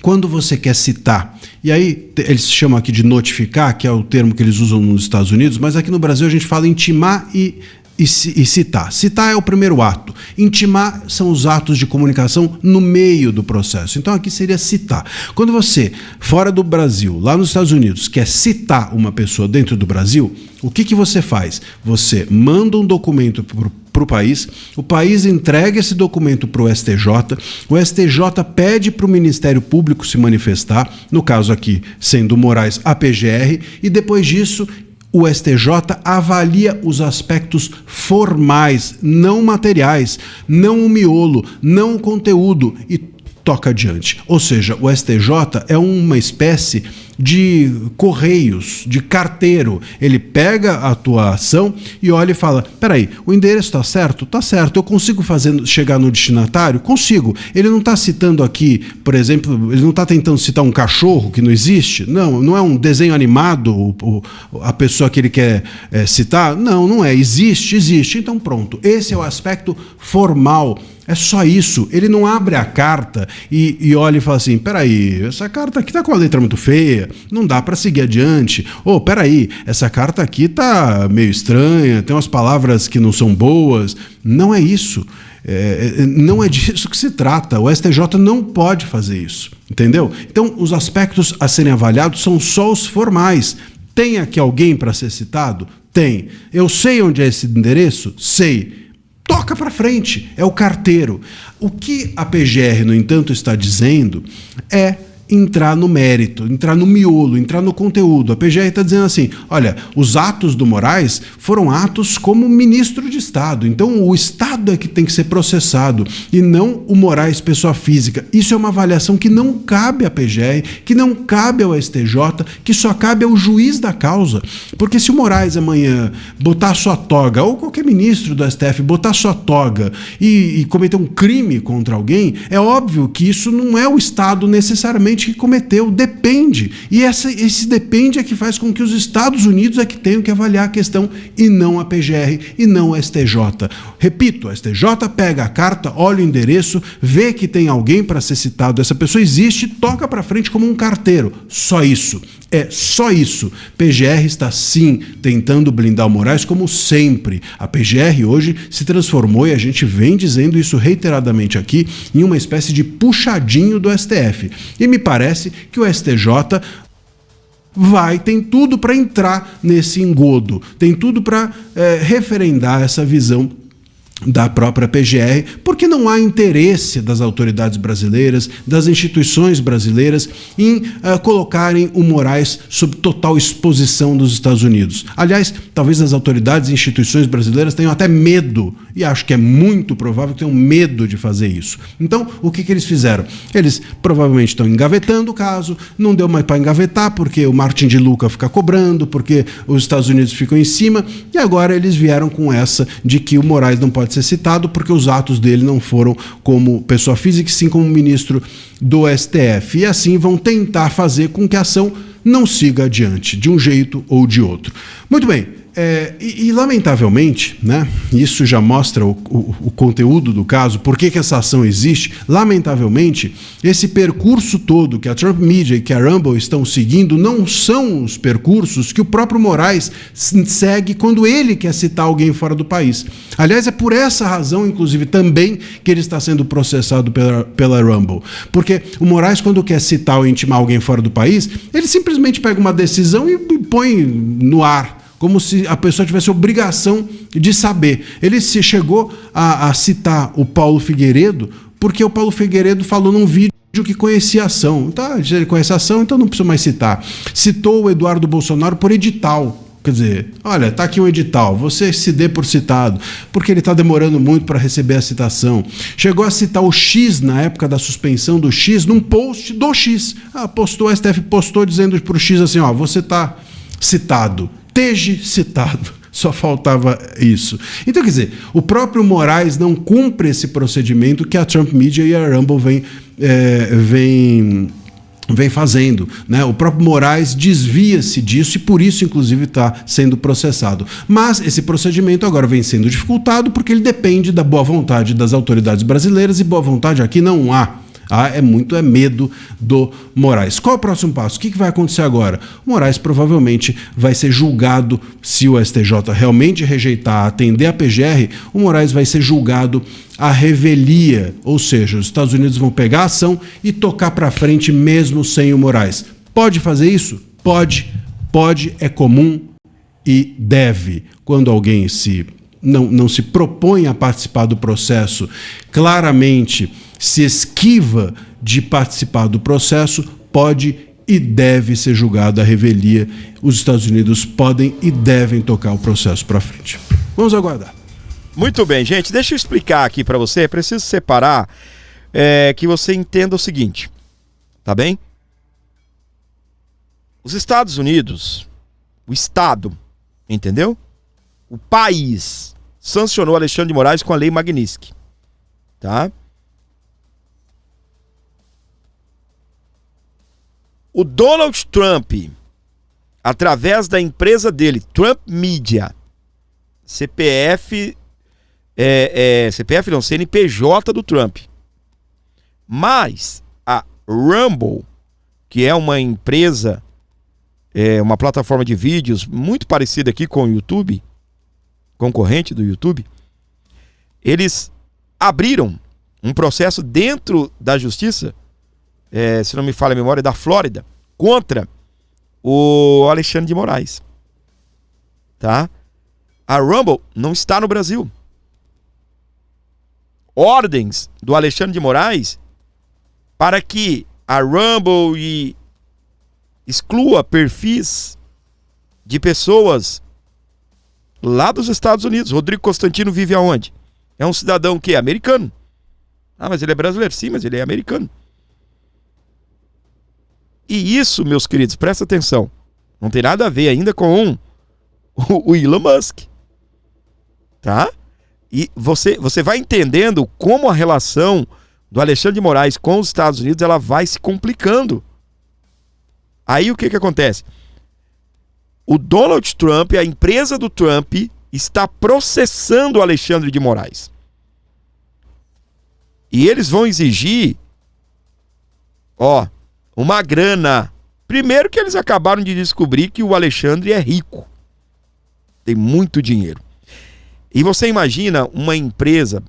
[SPEAKER 7] Quando você quer citar, e aí eles chamam aqui de notificar, que é o termo que eles usam nos Estados Unidos, mas aqui no Brasil a gente fala intimar e citar. Citar é o primeiro ato. Intimar são os atos de comunicação no meio do processo. Então aqui seria citar. Quando você, fora do Brasil, lá nos Estados Unidos, quer citar uma pessoa dentro do Brasil, o que você faz? Você manda um documento para o país entrega esse documento para o STJ pede para o Ministério Público se manifestar, no caso aqui, sendo Moraes a PGR, e depois disso o STJ avalia os aspectos formais, não materiais, não o miolo, não o conteúdo e toca adiante. Ou seja, o STJ é uma espécie de correios, de carteiro. Ele pega a tua ação e olha e fala, peraí, o endereço está certo? Está certo. Eu consigo chegar no destinatário? Consigo. Ele não está citando aqui, por exemplo, ele não está tentando citar um cachorro que não existe? Não é um desenho animado a pessoa que ele quer citar? Não é. Existe. Então pronto. Esse é o aspecto formal. É só isso. Ele não abre a carta e olha e fala assim, peraí, essa carta aqui tá com a letra muito feia, não dá para seguir adiante. Peraí, essa carta aqui tá meio estranha, tem umas palavras que não são boas. Não é isso. Não é disso que se trata. O STJ não pode fazer isso, entendeu? Então, os aspectos a serem avaliados são só os formais. Tem aqui alguém para ser citado? Tem. Eu sei onde é esse endereço? Sei. Toca para frente, é o carteiro. O que a PGR, no entanto, está dizendo é entrar no mérito, entrar no miolo, entrar no conteúdo. A PGR está dizendo assim, olha, os atos do Moraes foram atos como ministro de Estado, então o Estado é que tem que ser processado e não o Moraes pessoa física. Isso é uma avaliação que não cabe à PGR, que não cabe ao STJ, que só cabe ao juiz da causa, porque se o Moraes amanhã botar sua toga, ou qualquer ministro do STF botar sua toga e cometer um crime contra alguém, é óbvio que isso não é o Estado necessariamente que cometeu, depende. E esse depende é que faz com que os Estados Unidos é que tenham que avaliar a questão e não a PGR e não o STJ. Repito, a STJ pega a carta, olha o endereço, vê que tem alguém para ser citado, essa pessoa existe, toca para frente como um carteiro. Só isso. É só isso. PGR está sim tentando blindar o Moraes como sempre. A PGR hoje se transformou, e a gente vem dizendo isso reiteradamente aqui, em uma espécie de puxadinho do STF. E me parece que o STJ tem tudo para entrar nesse engodo, tem tudo para referendar essa visão da própria PGR, porque não há interesse das autoridades brasileiras, das instituições brasileiras em colocarem o Moraes sob total exposição dos Estados Unidos. Aliás, talvez as autoridades e instituições brasileiras tenham até medo, e acho que é muito provável que tenham medo de fazer isso. Então, o que eles fizeram? Eles provavelmente estão engavetando o caso, não deu mais para engavetar porque o Martin de Luca fica cobrando, porque os Estados Unidos ficam em cima, e agora eles vieram com essa de que o Moraes não pode ser citado porque os atos dele não foram como pessoa física, sim como ministro do STF. E assim vão tentar fazer com que a ação não siga adiante, de um jeito ou de outro. Muito bem. Lamentavelmente, né, isso já mostra o conteúdo do caso, por que essa ação existe. Lamentavelmente, esse percurso todo que a Trump Media e que a Rumble estão seguindo não são os percursos que o próprio Moraes segue quando ele quer citar alguém fora do país. Aliás, é por essa razão, inclusive, também que ele está sendo processado pela Rumble. Porque o Moraes, quando quer citar ou intimar alguém fora do país, ele simplesmente pega uma decisão e põe no ar, como se a pessoa tivesse obrigação de saber. Ele se chegou a citar o Paulo Figueiredo, porque o Paulo Figueiredo falou num vídeo que conhecia a ação. Tá, se ele conhece a ação, então não precisa mais citar. Citou o Eduardo Bolsonaro por edital. Quer dizer, olha, tá aqui um edital, você se dê por citado, porque ele está demorando muito para receber a citação. Chegou a citar o X na época da suspensão do X, num post do X. O STF postou dizendo para o X assim, ó, você está citado. Esteja citado, só faltava isso. Então, quer dizer, o próprio Moraes não cumpre esse procedimento que a Trump Media e a Rumble vem fazendo, né? O próprio Moraes desvia-se disso e por isso, inclusive, está sendo processado. Mas esse procedimento agora vem sendo dificultado porque ele depende da boa vontade das autoridades brasileiras e boa vontade aqui não há. É medo do Moraes. Qual é o próximo passo? O que vai acontecer agora? O Moraes provavelmente vai ser julgado, se o STJ realmente rejeitar atender a PGR, o Moraes vai ser julgado à revelia, ou seja, os Estados Unidos vão pegar a ação e tocar para frente mesmo sem o Moraes. Pode fazer isso? Pode, é comum e deve. Quando alguém não se propõe a participar do processo, claramente se esquiva de participar do processo, pode e deve ser julgado à revelia. Os Estados Unidos podem e devem tocar o processo para frente. Vamos aguardar.
[SPEAKER 1] Muito bem, gente. Deixa eu explicar aqui para você. É preciso separar que você entenda o seguinte. Tá bem? Os Estados Unidos, o Estado, entendeu? O país sancionou Alexandre de Moraes com a Lei Magnitsky. Tá? O Donald Trump, através da empresa dele, Trump Media, CNPJ do Trump. Mas a Rumble, que é uma empresa, uma plataforma de vídeos muito parecida aqui com o YouTube, concorrente do YouTube, eles abriram um processo dentro da justiça, se não me falha a memória, da Flórida, contra o Alexandre de Moraes. Tá? A Rumble não está no Brasil. Ordens do Alexandre de Moraes para que a Rumble exclua perfis de pessoas lá dos Estados Unidos. Rodrigo Constantino vive aonde? É um cidadão que é americano. Ah, mas ele é brasileiro. Sim, mas ele é americano. E isso, meus queridos, presta atenção, não tem nada a ver ainda com o Elon Musk. Tá? E você vai entendendo como a relação do Alexandre de Moraes com os Estados Unidos ela vai se complicando. Aí o que acontece? O Donald Trump, a empresa do Trump, está processando o Alexandre de Moraes. E eles vão exigir, uma grana. Primeiro que eles acabaram de descobrir que o Alexandre é rico. Tem muito dinheiro. E você imagina uma empresa,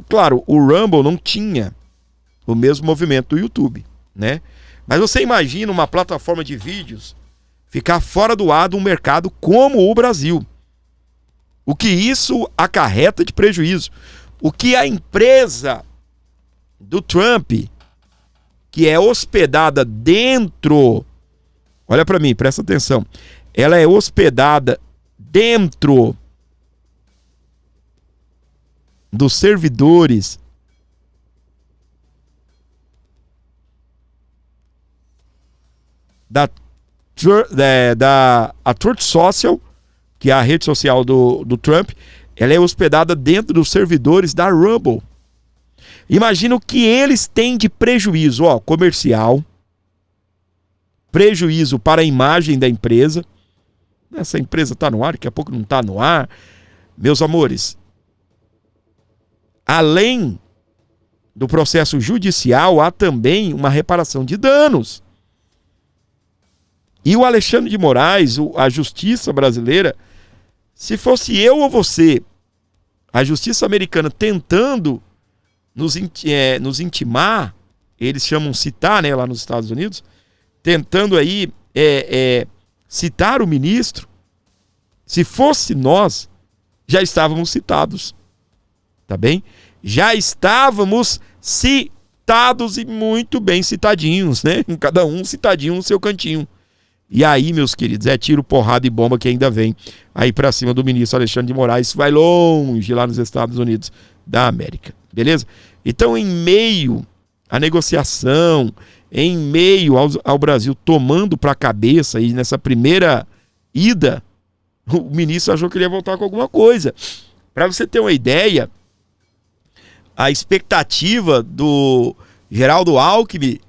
[SPEAKER 1] claro, o Rumble não tinha o mesmo movimento do YouTube, né? Mas você imagina uma plataforma de vídeos ficar fora do ar de um mercado como o Brasil. O que isso acarreta de prejuízo. O que a empresa do Trump, que é hospedada dentro, olha para mim, presta atenção, ela é hospedada dentro dos servidores da Truth Social, que é a rede social do Trump, ela é hospedada dentro dos servidores da Rumble. Imagina o que eles têm de prejuízo, comercial, prejuízo para a imagem da empresa. Essa empresa está no ar, daqui a pouco não está no ar. Meus amores, além do processo judicial, há também uma reparação de danos. E o Alexandre de Moraes, a justiça brasileira, se fosse eu ou você, a justiça americana tentando nos intimar, eles chamam citar, né, lá nos Estados Unidos, tentando aí citar o ministro, se fosse nós, já estávamos citados, tá bem? Já estávamos citados e muito bem citadinhos, né? Cada um citadinho no seu cantinho. E aí, meus queridos, é tiro, porrada e bomba que ainda vem aí pra cima do ministro Alexandre de Moraes, vai longe lá nos Estados Unidos da América, beleza? Então, em meio à negociação, em meio ao Brasil tomando pra cabeça aí nessa primeira ida, o ministro achou que ele ia voltar com alguma coisa. Pra você ter uma ideia, a expectativa do Geraldo Alckmin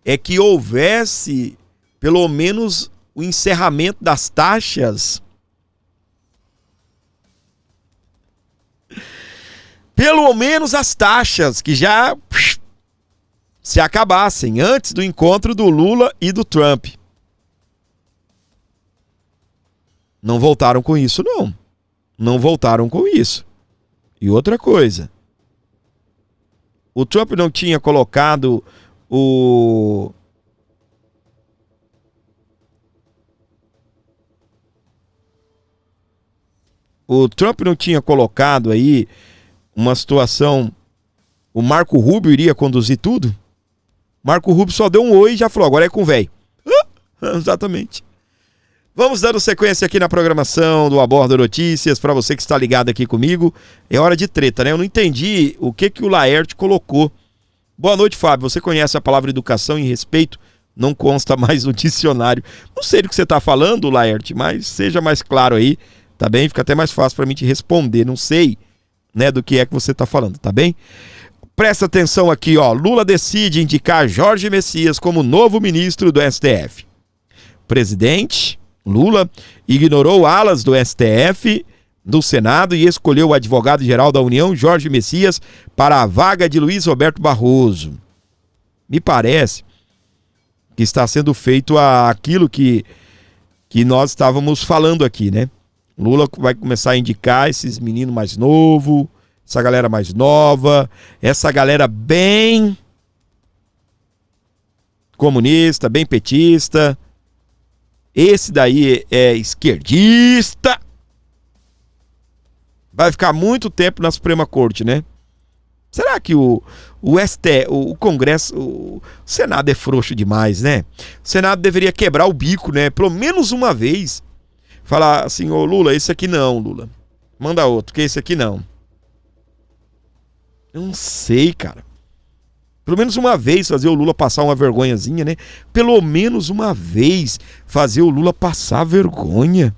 [SPEAKER 1] é que houvesse pelo menos o encerramento das taxas. Pelo menos as taxas que já se acabassem antes do encontro do Lula e do Trump. Não voltaram com isso, não. Não voltaram com isso. E outra coisa, o Trump não tinha colocado o Trump não tinha colocado aí uma situação, o Marco Rubio iria conduzir tudo? Marco Rubio só deu um oi e já falou, agora é com o velho. Exatamente. Vamos dando sequência aqui na programação do Aborda Notícias, para você que está ligado aqui comigo. É hora de treta, né? Eu não entendi o que o Laerte colocou. Boa noite, Fábio. Você conhece a palavra educação e respeito? Não consta mais no dicionário. Não sei do que você está falando, Laerte, mas seja mais claro aí. Tá bem? Fica até mais fácil para mim te responder. Não sei, né, do que é que você tá falando, tá bem? Presta atenção aqui, Lula decide indicar Jorge Messias como novo ministro do STF. O presidente Lula ignorou alas do STF do Senado e escolheu o advogado-geral da União, Jorge Messias, para a vaga de Luiz Roberto Barroso. Me parece que está sendo feito aquilo que nós estávamos falando aqui, né? Lula vai começar a indicar esses meninos mais novos, essa galera mais nova, essa galera bem comunista, bem petista. Esse daí é esquerdista. Vai ficar muito tempo na Suprema Corte, né? Será que o Congresso, o Senado é frouxo demais, né? O Senado deveria quebrar o bico, né? Pelo menos uma vez. Falar assim, ô Lula, esse aqui não, Lula. Manda outro, que esse aqui não. Eu não sei, cara. Pelo menos uma vez fazer o Lula passar uma vergonhazinha, né? Pelo menos uma vez fazer o Lula passar vergonha.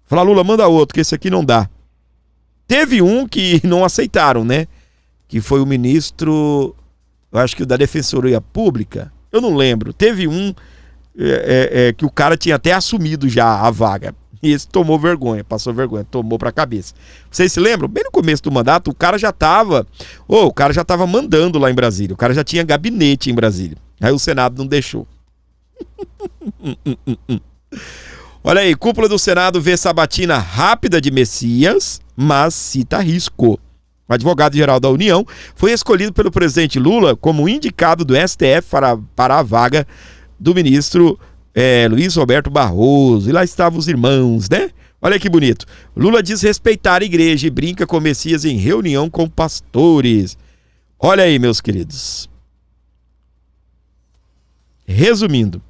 [SPEAKER 1] Falar, Lula, manda outro, que esse aqui não dá. Teve um que não aceitaram, né? Que foi o ministro, eu acho que o da Defensoria Pública. Eu não lembro. Teve um que o cara tinha até assumido já a vaga. E esse tomou vergonha, passou vergonha, tomou pra cabeça. Vocês se lembram? Bem no começo do mandato, o cara já tava mandando lá em Brasília. O cara já tinha gabinete em Brasília. Aí o Senado não deixou. Olha aí, cúpula do Senado vê sabatina rápida de Messias, mas cita risco. O advogado-geral da União foi escolhido pelo presidente Lula como indicado do STF para a vaga do ministro Luiz Roberto Barroso. E lá estavam os irmãos, né? Olha que bonito. Lula diz respeitar a igreja e brinca com Messias em reunião com pastores. Olha aí, meus queridos. Resumindo,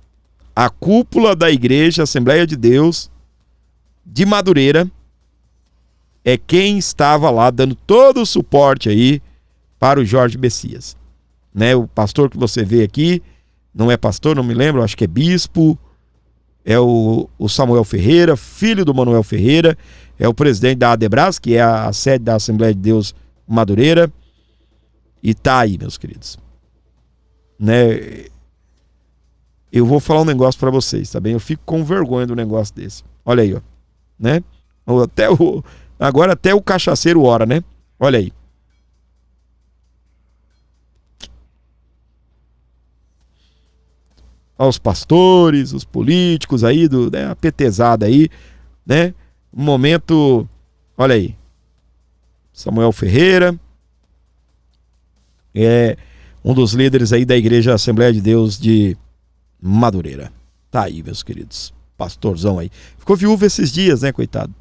[SPEAKER 1] a cúpula da Igreja Assembleia de Deus de Madureira é quem estava lá dando todo o suporte aí para o Jorge Messias, né? O pastor que você vê aqui não é pastor, não me lembro, acho que é bispo, é o Samuel Ferreira, filho do Manuel Ferreira, é o presidente da Adebras, que é a sede da Assembleia de Deus Madureira, e tá aí, meus queridos, né? Eu vou falar um negócio pra vocês, tá bem? Eu fico com vergonha do negócio desse. Olha aí, ó, né? Agora até o cachaceiro ora, né? Olha aí. Os pastores, os políticos aí, a petezada aí, né? Um momento, olha aí. Samuel Ferreira é um dos líderes aí da Igreja Assembleia de Deus de Madureira. Tá aí, meus queridos. Pastorzão aí. Ficou viúvo esses dias, né, coitado?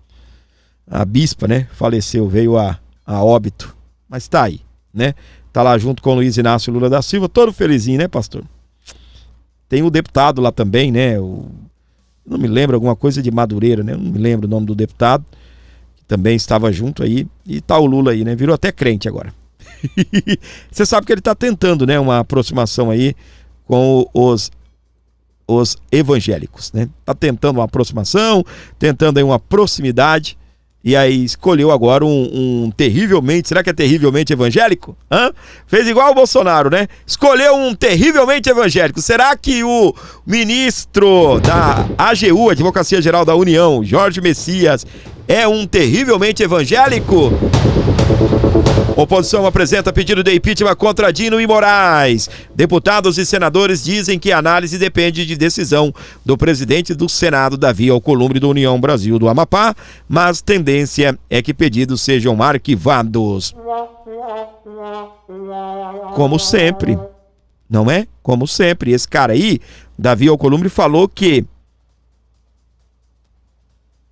[SPEAKER 1] A bispa, né? Faleceu, veio a óbito. Mas tá aí, né? Tá lá junto com o Luiz Inácio Lula da Silva, todo felizinho, né, pastor? Tem o deputado lá também, né? Não me lembro, alguma coisa de Madureira, né? Não me lembro o nome do deputado, que também estava junto aí. E tá o Lula aí, né? Virou até crente agora. Você sabe que ele tá tentando, né? Uma aproximação aí com os evangélicos, né? Tá tentando uma aproximação, tentando aí uma proximidade. E aí escolheu agora um terrivelmente, será que é terrivelmente evangélico? Fez igual o Bolsonaro, né? Escolheu um terrivelmente evangélico. Será que o ministro da AGU, Advocacia Geral da União, Jorge Messias, é um terrivelmente evangélico? Oposição apresenta pedido de impeachment contra Dino e Moraes. Deputados e senadores dizem que a análise depende de decisão do presidente do Senado, Davi Alcolumbre, do União Brasil do Amapá, mas tendência é que pedidos sejam arquivados. Como sempre, não é? Como sempre, esse cara aí, Davi Alcolumbre, falou que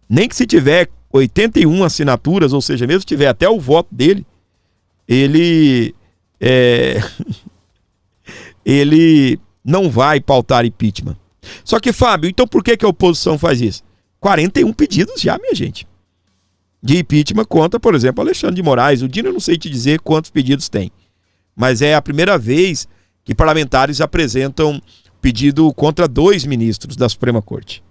[SPEAKER 1] nem que se tiver 81 assinaturas, ou seja, mesmo se tiver até o voto dele, ele não vai pautar impeachment. Só que, Fábio, então por que a oposição faz isso? 41 pedidos já, minha gente, de impeachment contra, por exemplo, Alexandre de Moraes. O Dino eu não sei te dizer quantos pedidos tem, mas é a primeira vez que parlamentares apresentam pedido contra 2 ministros da Suprema Corte.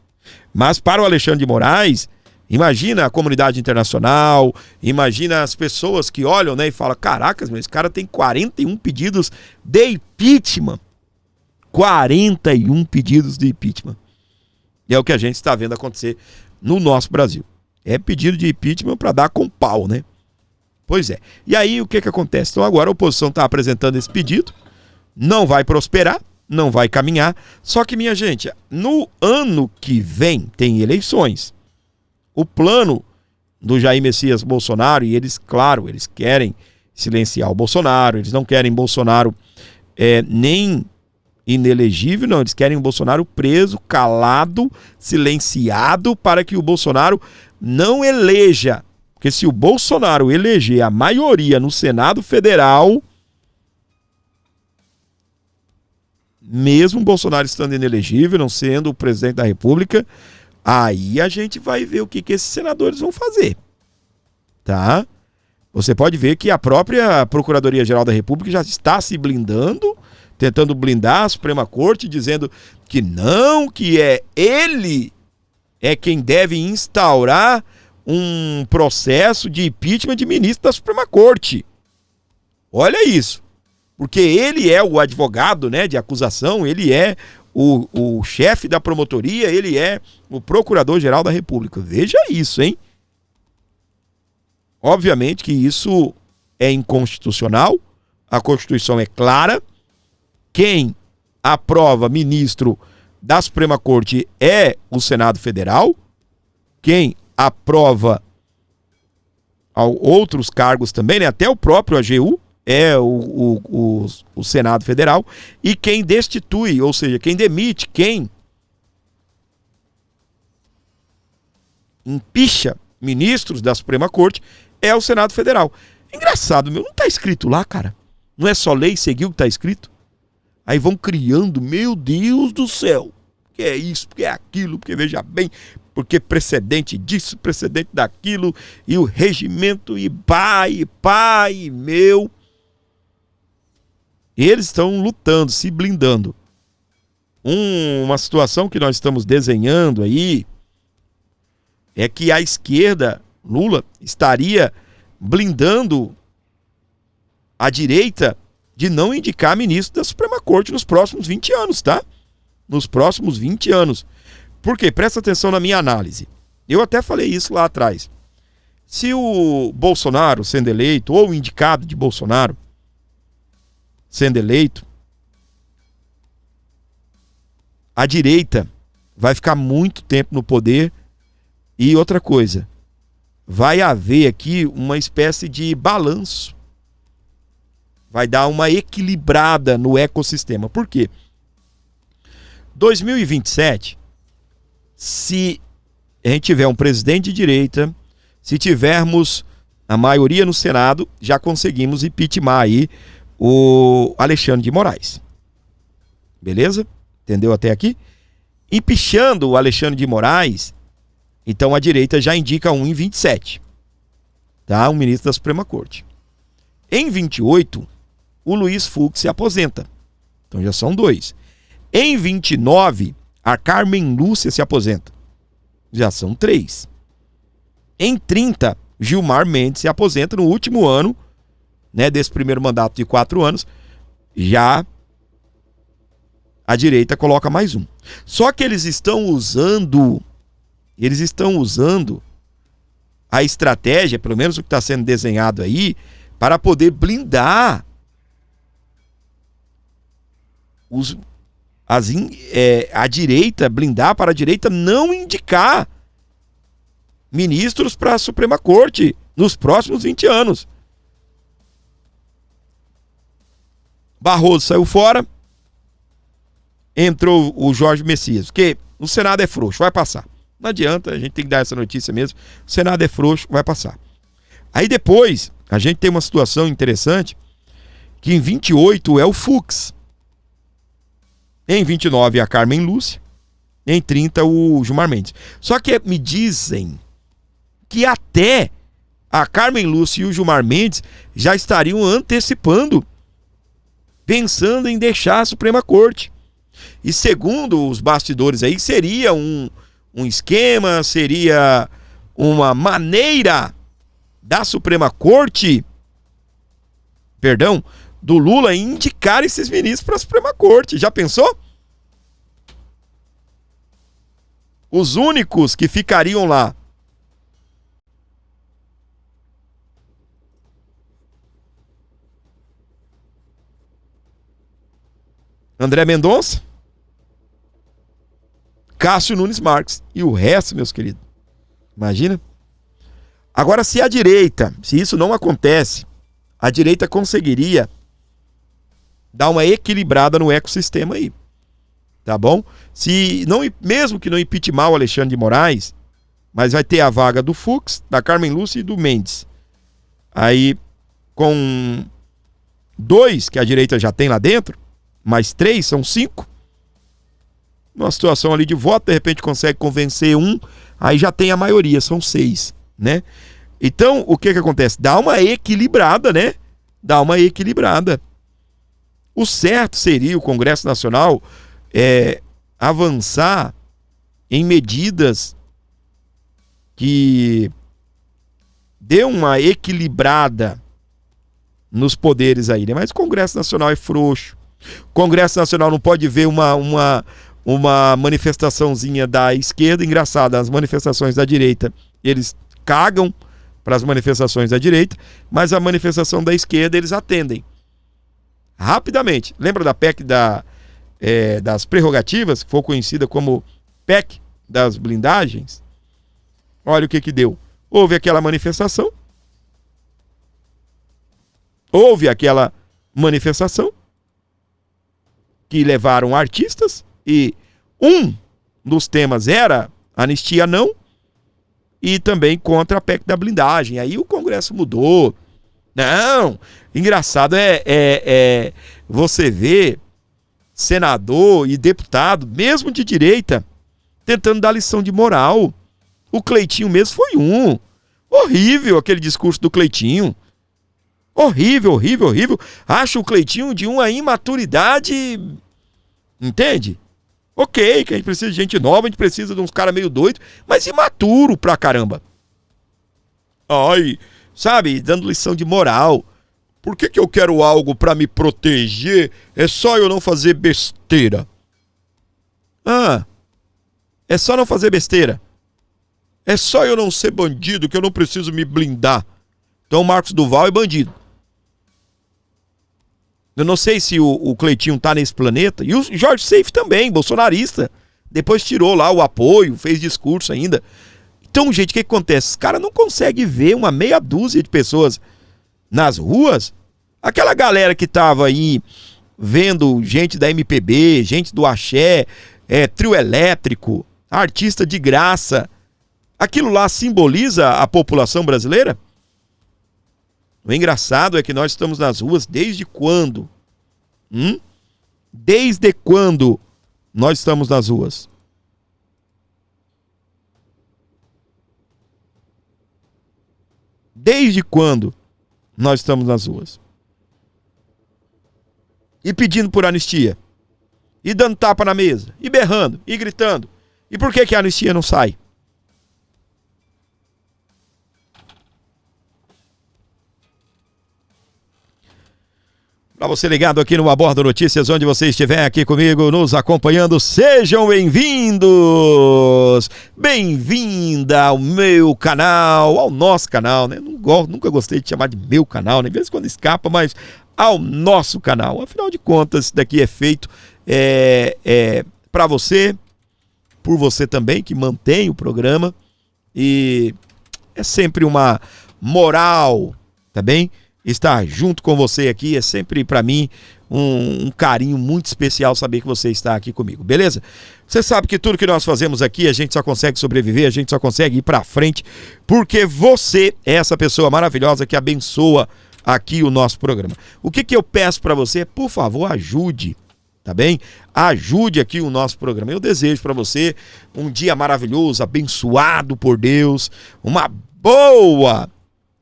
[SPEAKER 1] Mas para o Alexandre de Moraes, imagina a comunidade internacional, imagina as pessoas que olham, né, e falam, caracas, mas esse cara tem 41 pedidos de impeachment. 41 pedidos de impeachment. E é o que a gente está vendo acontecer no nosso Brasil. É pedido de impeachment para dar com pau, né? Pois é. E aí o que acontece? Então agora a oposição está apresentando esse pedido, não vai prosperar, não vai caminhar. Só que, minha gente, no ano que vem tem eleições. O plano do Jair Messias Bolsonaro, e eles, claro, eles querem silenciar o Bolsonaro, eles não querem Bolsonaro nem inelegível, não, eles querem o Bolsonaro preso, calado, silenciado, para que o Bolsonaro não eleja. Porque se o Bolsonaro eleger a maioria no Senado Federal, mesmo o Bolsonaro estando inelegível, não sendo o presidente da República, aí a gente vai ver o que esses senadores vão fazer, tá? Você pode ver que a própria Procuradoria-Geral da República já está se blindando, tentando blindar a Suprema Corte, dizendo que não, que ele é quem deve instaurar um processo de impeachment de ministro da Suprema Corte. Olha isso. Porque ele é o advogado, né, de acusação, ele é o chefe da promotoria, ele é o procurador-geral da República. Veja isso, hein? Obviamente que isso é inconstitucional, a Constituição é clara, quem aprova ministro da Suprema Corte é o Senado Federal, quem aprova outros cargos também, né? Até o próprio AGU é o Senado Federal, e quem destitui, ou seja, quem demite, quem empicha ministros da Suprema Corte é o Senado Federal. Engraçado, meu, não tá escrito lá, cara. Não é só lei seguir o que tá escrito? Aí vão criando, meu Deus do céu, que é isso, que é aquilo, porque veja bem, porque precedente disso, precedente daquilo, e o regimento, e pai, meu. Eles estão lutando, se blindando. Uma situação que nós estamos desenhando aí é que a esquerda, Lula, estaria blindando a direita de não indicar ministro da Suprema Corte nos próximos 20 anos, tá? Nos próximos 20 anos. Por quê? Presta atenção na minha análise. Eu até falei isso lá atrás. Se o Bolsonaro sendo eleito, ou o indicado de Bolsonaro sendo eleito, a direita vai ficar muito tempo no poder. E outra coisa, vai haver aqui uma espécie de balanço. Vai dar uma equilibrada no ecossistema. Por quê? 2027, se a gente tiver um presidente de direita, se tivermos a maioria no Senado, já conseguimos impeachment aí o Alexandre de Moraes. Beleza? Entendeu até aqui? Impeachando o Alexandre de Moraes, então a direita já indica um em 27. Tá? Um ministro da Suprema Corte. Em 28, o Luiz Fux se aposenta. Então já são 2. Em 29, a Carmen Lúcia se aposenta. Já são 3. Em 30, Gilmar Mendes se aposenta no último ano, né, desse primeiro mandato de 4 anos. Já a direita coloca mais um. Só que eles estão usando a estratégia, pelo menos o que está sendo desenhado aí, para poder blindar a direita, blindar para a direita não indicar ministros para a Suprema Corte nos próximos 20 anos. Barroso saiu fora, entrou o Jorge Messias, porque o Senado é frouxo, vai passar. Não adianta, a gente tem que dar essa notícia mesmo. O Senado é frouxo, vai passar. Aí depois, a gente tem uma situação interessante, que em 28 é o Fux. Em 29 a Carmen Lúcia. Em 30 o Gilmar Mendes. Só que me dizem que até a Carmen Lúcia e o Gilmar Mendes já estariam antecipando, pensando em deixar a Suprema Corte. E segundo os bastidores aí, seria um esquema, seria uma maneira da Suprema Corte, do Lula indicar esses ministros para a Suprema Corte. Já pensou? Os únicos que ficariam lá André Mendonça, Cássio Nunes Marques e o resto, meus queridos. Imagina? Agora, se isso não acontece, a direita conseguiria dar uma equilibrada no ecossistema aí, tá bom? Mesmo que não impeachment o Alexandre de Moraes, mas vai ter a vaga do Fux, da Carmen Lúcia e do Mendes. Aí, com 2 que a direita já tem lá dentro, mais 3, são 5. Numa situação ali de voto, de repente consegue convencer um, aí já tem a maioria, são 6, né? Então, o que acontece? Dá uma equilibrada, né? Dá uma equilibrada. O certo seria o Congresso Nacional avançar em medidas que dê uma equilibrada nos poderes aí, né? Mas o Congresso Nacional é frouxo. O Congresso Nacional não pode ver uma manifestaçãozinha da esquerda. Engraçado, as manifestações da direita, eles cagam para as manifestações da direita, mas a manifestação da esquerda eles atendem rapidamente. Lembra da PEC das prerrogativas, que foi conhecida como PEC das blindagens? Olha o que deu. Houve aquela manifestação que levaram artistas, e um dos temas era anistia não, e também contra a PEC da blindagem. Aí o Congresso mudou. Não, engraçado é você ver senador e deputado, mesmo de direita, tentando dar lição de moral. O Cleitinho mesmo foi um. Horrível aquele discurso do Cleitinho. Horrível, horrível, horrível. Acho o Cleitinho de uma imaturidade, entende? Ok, que a gente precisa de gente nova, a gente precisa de uns caras meio doidos, mas imaturo pra caramba. Ai, sabe, dando lição de moral. Por que eu quero algo pra me proteger? É só eu não fazer besteira. É só não fazer besteira. É só eu não ser bandido que eu não preciso me blindar. Então o Marcos Duval é bandido. Eu não sei se o Cleitinho tá nesse planeta. E o Jorge Seife também, bolsonarista. Depois tirou lá o apoio, fez discurso ainda. Então, gente, o que acontece? Os caras não conseguem ver uma meia dúzia de pessoas nas ruas. Aquela galera que tava aí vendo gente da MPB, gente do Axé, trio elétrico, artista de graça. Aquilo lá simboliza a população brasileira? O engraçado é que nós estamos nas ruas desde quando? Desde quando nós estamos nas ruas? Desde quando nós estamos nas ruas? E pedindo por anistia. E dando tapa na mesa. E berrando. E gritando. E por que a anistia não sai? Para você ligado aqui no Abordo Notícias, onde você estiver aqui comigo, nos acompanhando, sejam bem-vindos! Bem-vinda ao meu canal, ao nosso canal, né? Nunca gostei de chamar de meu canal, né? Às vezes quando escapa, mas ao nosso canal. Afinal de contas, isso daqui é feito para você, por você também, que mantém o programa. E é sempre uma moral, tá bem? Estar junto com você aqui é sempre para mim um carinho muito especial saber que você está aqui comigo, beleza? Você sabe que tudo que nós fazemos aqui a gente só consegue sobreviver, a gente só consegue ir para frente porque você é essa pessoa maravilhosa que abençoa aqui o nosso programa. O que eu peço para você? Por favor, ajude, tá bem? Ajude aqui o nosso programa. Eu desejo para você um dia maravilhoso, abençoado por Deus, uma boa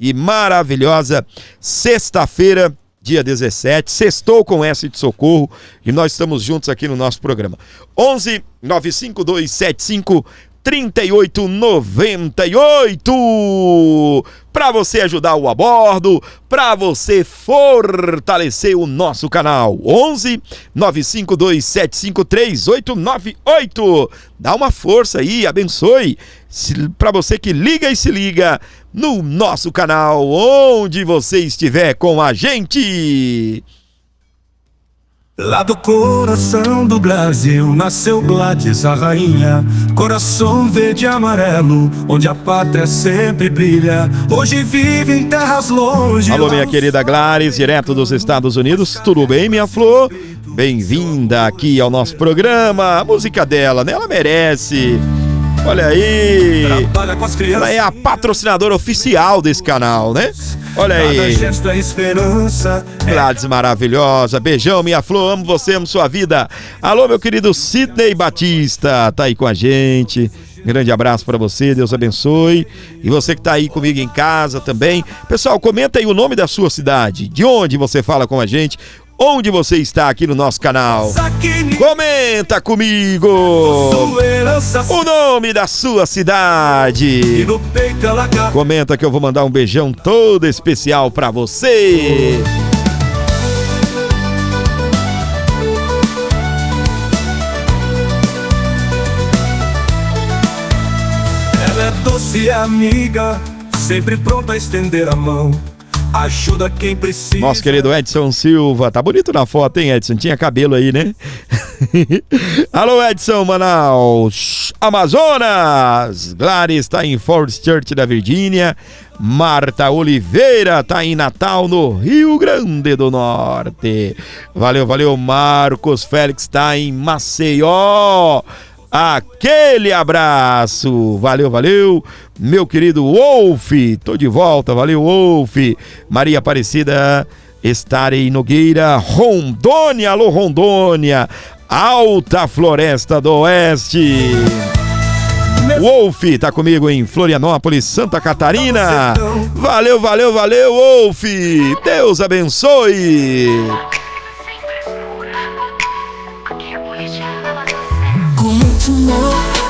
[SPEAKER 1] e maravilhosa sexta-feira, dia 17, sextou com S de socorro, e nós estamos juntos aqui no nosso programa. 11 95275 3898 para você ajudar o Abordo, para você fortalecer o nosso canal. 11 95275 3898. Dá uma força aí, abençoe. Para você que liga e se liga no nosso canal, onde você estiver com a gente.
[SPEAKER 8] Lá do coração do Brasil nasceu Gladys, a rainha. Coração verde e amarelo, onde a pátria sempre brilha. Hoje vive em terras longe.
[SPEAKER 1] Alô, minha querida Gladys, direto dos Estados Unidos. Tudo bem, minha flor? Bem-vinda aqui ao nosso programa. A música dela, né? Ela merece. Olha aí. Ela é a patrocinadora oficial desse canal, né? Olha aí. Gladys maravilhosa. Beijão, minha flor. Amo você, amo sua vida. Alô, meu querido Sidney Batista. Tá aí com a gente. Grande abraço pra você. Deus abençoe. E você que tá aí comigo em casa também. Pessoal, comenta aí o nome da sua cidade. De onde você fala com a gente. Onde você está aqui no nosso canal. Comenta comigo o nome da sua cidade. Comenta que eu vou mandar um beijão todo especial pra você.
[SPEAKER 8] Ela é doce amiga, sempre pronta a estender a mão. Ajuda quem precisa.
[SPEAKER 1] Nosso querido Edson Silva. Tá bonito na foto, hein, Edson? Tinha cabelo aí, né? Alô, Edson, Manaus, Amazonas. Gladys tá em Falls Church da Virgínia. Marta Oliveira tá em Natal, no Rio Grande do Norte. Valeu, valeu. Marcos Félix tá em Maceió. Aquele abraço, valeu, valeu, meu querido Wolf, tô de volta, valeu Wolf. Maria Aparecida Estarei Nogueira, Rondônia, alô Rondônia, Alta Floresta do Oeste. Wolf tá comigo em Florianópolis, Santa Catarina. Valeu, valeu, valeu Wolf, Deus abençoe.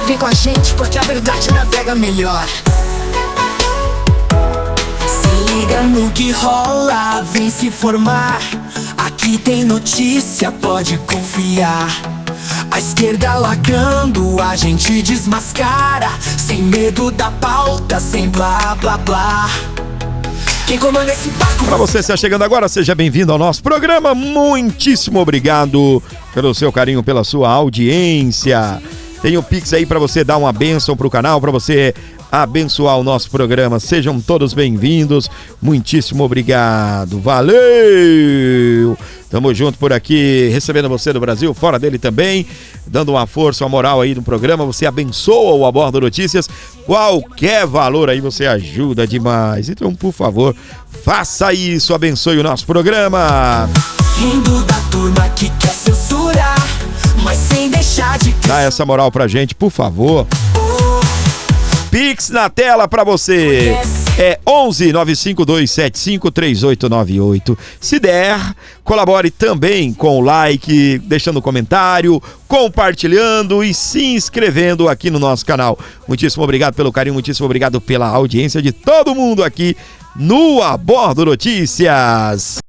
[SPEAKER 9] Vem com a gente porque a verdade navega melhor. Se liga no que rola, vem se formar. Aqui tem notícia, pode confiar. A esquerda lacrando, a gente desmascara. Sem medo da pauta, sem blá blá blá. Quem comanda esse barco?
[SPEAKER 1] Para você que está chegando agora, seja bem-vindo ao nosso programa. Muitíssimo obrigado pelo seu carinho, pela sua audiência. Tem o Pix aí para você dar uma bênção pro canal, para você abençoar o nosso programa. Sejam todos bem-vindos. Muitíssimo obrigado. Valeu! Tamo junto por aqui, recebendo você do Brasil, fora dele também, dando uma força, uma moral aí no programa. Você abençoa o Abordo Notícias. Qualquer valor aí você ajuda demais. Então, por favor, faça isso. Abençoe o nosso programa.
[SPEAKER 9] Rindo da turma que quer censurar, mas sem deixar de...
[SPEAKER 1] Dá essa moral pra gente, por favor. Pix na tela pra você. É 11 95275 3898. Se der, colabore também com o like, deixando comentário, compartilhando e se inscrevendo aqui no nosso canal. Muitíssimo obrigado pelo carinho, muitíssimo obrigado pela audiência de todo mundo aqui no Abordo Notícias.